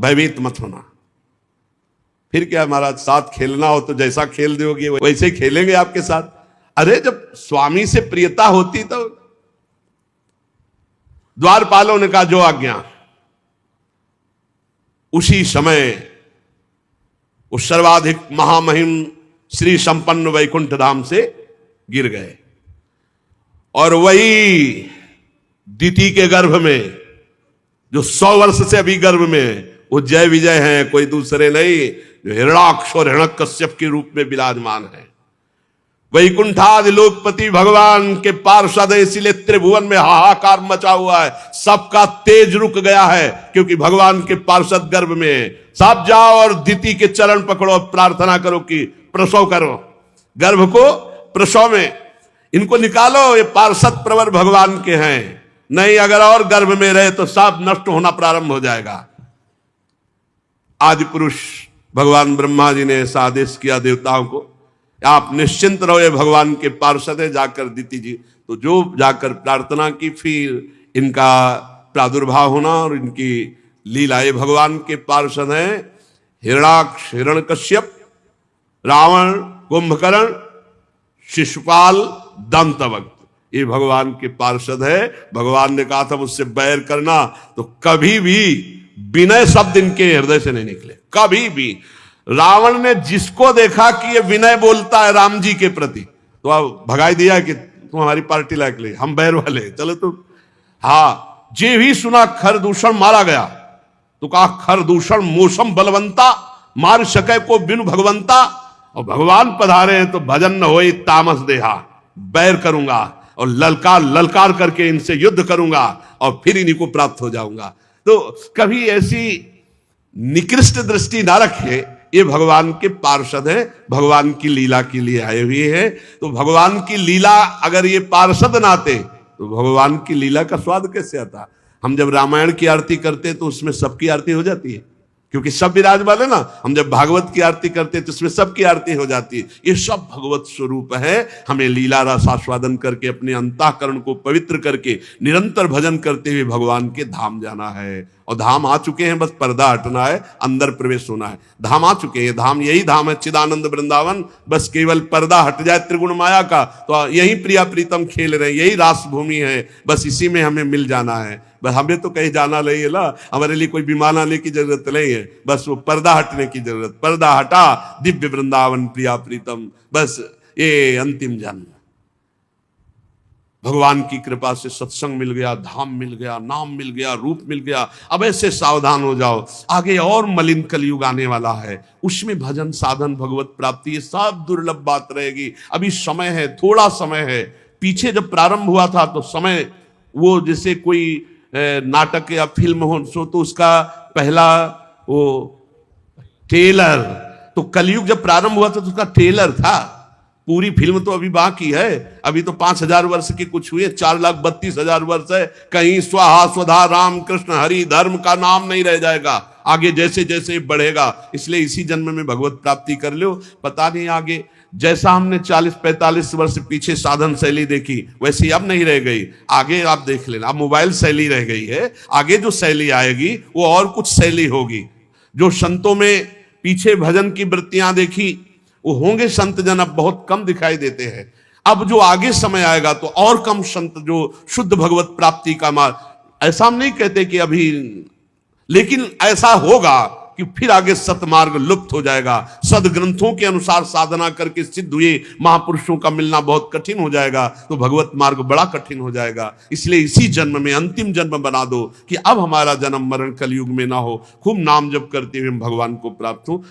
भयभीत मत होना। फिर क्या महाराज, साथ खेलना हो तो जैसा खेल दोगे वैसे ही खेलेंगे आपके साथ। अरे जब स्वामी से प्रियता होती तो द्वारपालों ने कहा जो आज्ञा। उसी समय उस सर्वाधिक महामहिम श्री संपन्न वैकुंठ धाम से गिर गए, और वही दिति के गर्भ में, जो 100 वर्ष से अभी गर्भ में, वो जय विजय हैं, कोई दूसरे नहीं, जो हिरणाक्ष और हिरण्यकश्यप के रूप में विराजमान है। वैकुंठादि लोकपति भगवान के पार्षद है, इसीलिए त्रिभुवन में हाहाकार मचा हुआ है, सबका तेज रुक गया है, क्योंकि भगवान के पार्षद गर्भ में है। सब जाओ और दिति के चरण पकड़ो, प्रार्थना करो कि प्रसव करो, गर्भ को प्रसव में इनको निकालो, ये पार्षद प्रवर भगवान के हैं। नहीं अगर और गर्भ में रहे तो सब नष्ट होना प्रारंभ हो जाएगा। आदि पुरुष भगवान ब्रह्मा जी ने ऐसा आदेश किया देवताओं को, आप निश्चिंत रहो, ये भगवान के पार्षद है। जाकर दिति जी तो जो जाकर प्रार्थना की, फिर इनका प्रादुर्भाव होना और इनकी लीलाएं। भगवान के पार्षद हैं हिरणाक्ष, हिरण्यकश्यप, रावण, कुंभकर्ण, शिशुपाल, दंतवक्त, ये भगवान के पार्षद है। भगवान ने कहा था मुझसे बैर करना, तो कभी भी विनय शब्द इनके हृदय से नहीं निकले, कभी भी। रावण ने जिसको देखा कि ये विनय बोलता है राम जी के प्रति, तो अब भगाई दिया कि तुम हमारी पार्टी लायक ले, हम बैर वाले, चलो तुम। हाँ, जे भी सुना खरदूषण मारा गया, तो कहा खरदूषण मौसम बलवंता, मार सके को बिनु भगवंता। और भगवान पधारे हैं तो भजन न होई तामस देहा, बैर करूंगा और ललकार ललकार करके इनसे युद्ध करूंगा और फिर इन्हीं को प्राप्त हो जाऊंगा। तो कभी ऐसी निकृष्ट दृष्टि ना रखे, ये भगवान के पार्षद हैं, भगवान की लीला के लिए आए हुए हैं। तो भगवान की लीला, अगर ये पार्षद ना आते तो भगवान की लीला का स्वाद कैसे आता। हम जब रामायण की आरती करते तो उसमें सबकी आरती हो जाती है, क्योंकि सब विराजमान है ना। हम जब भागवत की आरती करते तो इसमें सबकी आरती हो जाती है। ये सब भगवत स्वरूप है। हमें लीला रस आस्वादन करके अपने अंतःकरण को पवित्र करके निरंतर भजन करते हुए भगवान के धाम जाना है। और धाम आ चुके हैं, बस पर्दा हटना है, अंदर प्रवेश होना है। धाम आ चुके हैं, धाम यही धाम है चिदानंद वृंदावन। बस केवल पर्दा हट जाए त्रिगुण माया का, तो यही प्रिया प्रीतम खेल रहे हैं, यही रास भूमि है, बस इसी में हमें मिल जाना है। बस हमें तो कहीं जाना नहीं है ना, हमारे लिए कोई विमान आने की जरूरत नहीं है, बस वो पर्दा हटने की जरूरत, पर्दा हटा दिव्य वृंदावन प्रिया प्रीतम, बस ये अंतिम जन्म। भगवान की कृपा से सत्संग मिल गया, धाम मिल गया, नाम मिल गया, रूप मिल गया। अब ऐसे सावधान हो जाओ, आगे और मलिन कलयुग आने वाला है, उसमें भजन साधन भगवत प्राप्ति ये सब दुर्लभ बात रहेगी। अभी समय है, थोड़ा समय है। पीछे जब प्रारंभ हुआ था तो समय वो जैसे कोई नाटक या फिल्म हो तो उसका पहला वो ट्रेलर, तो कलयुग जब प्रारंभ हुआ था तो उसका ट्रेलर था, पूरी फिल्म तो अभी बाकी है। अभी तो 5,000 वर्ष के कुछ हुए, 4,32,000 वर्ष है। कहीं स्वाहा स्वधा राम कृष्ण हरि धर्म का नाम नहीं रह जाएगा, आगे जैसे जैसे बढ़ेगा। इसलिए इसी जन्म में भगवत प्राप्ति कर लो, पता नहीं आगे जैसा हमने 40-45 वर्ष पीछे साधन शैली देखी वैसी अब नहीं रह गई, आगे आप देख लेना। अब मोबाइल शैली रह गई है, आगे जो शैली आएगी वो और कुछ शैली होगी। जो संतों में पीछे भजन की वृत्तियां देखी वो होंगे संत जन, अब बहुत कम दिखाई देते हैं। अब जो आगे समय आएगा तो और कम संत जो शुद्ध भगवत प्राप्ति का मार्ग, ऐसा हम नहीं कहते कि अभी, लेकिन ऐसा होगा कि फिर आगे सतमार्ग लुप्त हो जाएगा। सदग्रंथों के अनुसार साधना करके सिद्ध हुए महापुरुषों का मिलना बहुत कठिन हो जाएगा, तो भगवत मार्ग बड़ा कठिन हो जाएगा। इसलिए इसी जन्म में अंतिम जन्म बना दो कि अब हमारा जन्म मरण कलयुग में ना हो, खूब नाम जप करते हुए हम भगवान को प्राप्त हो।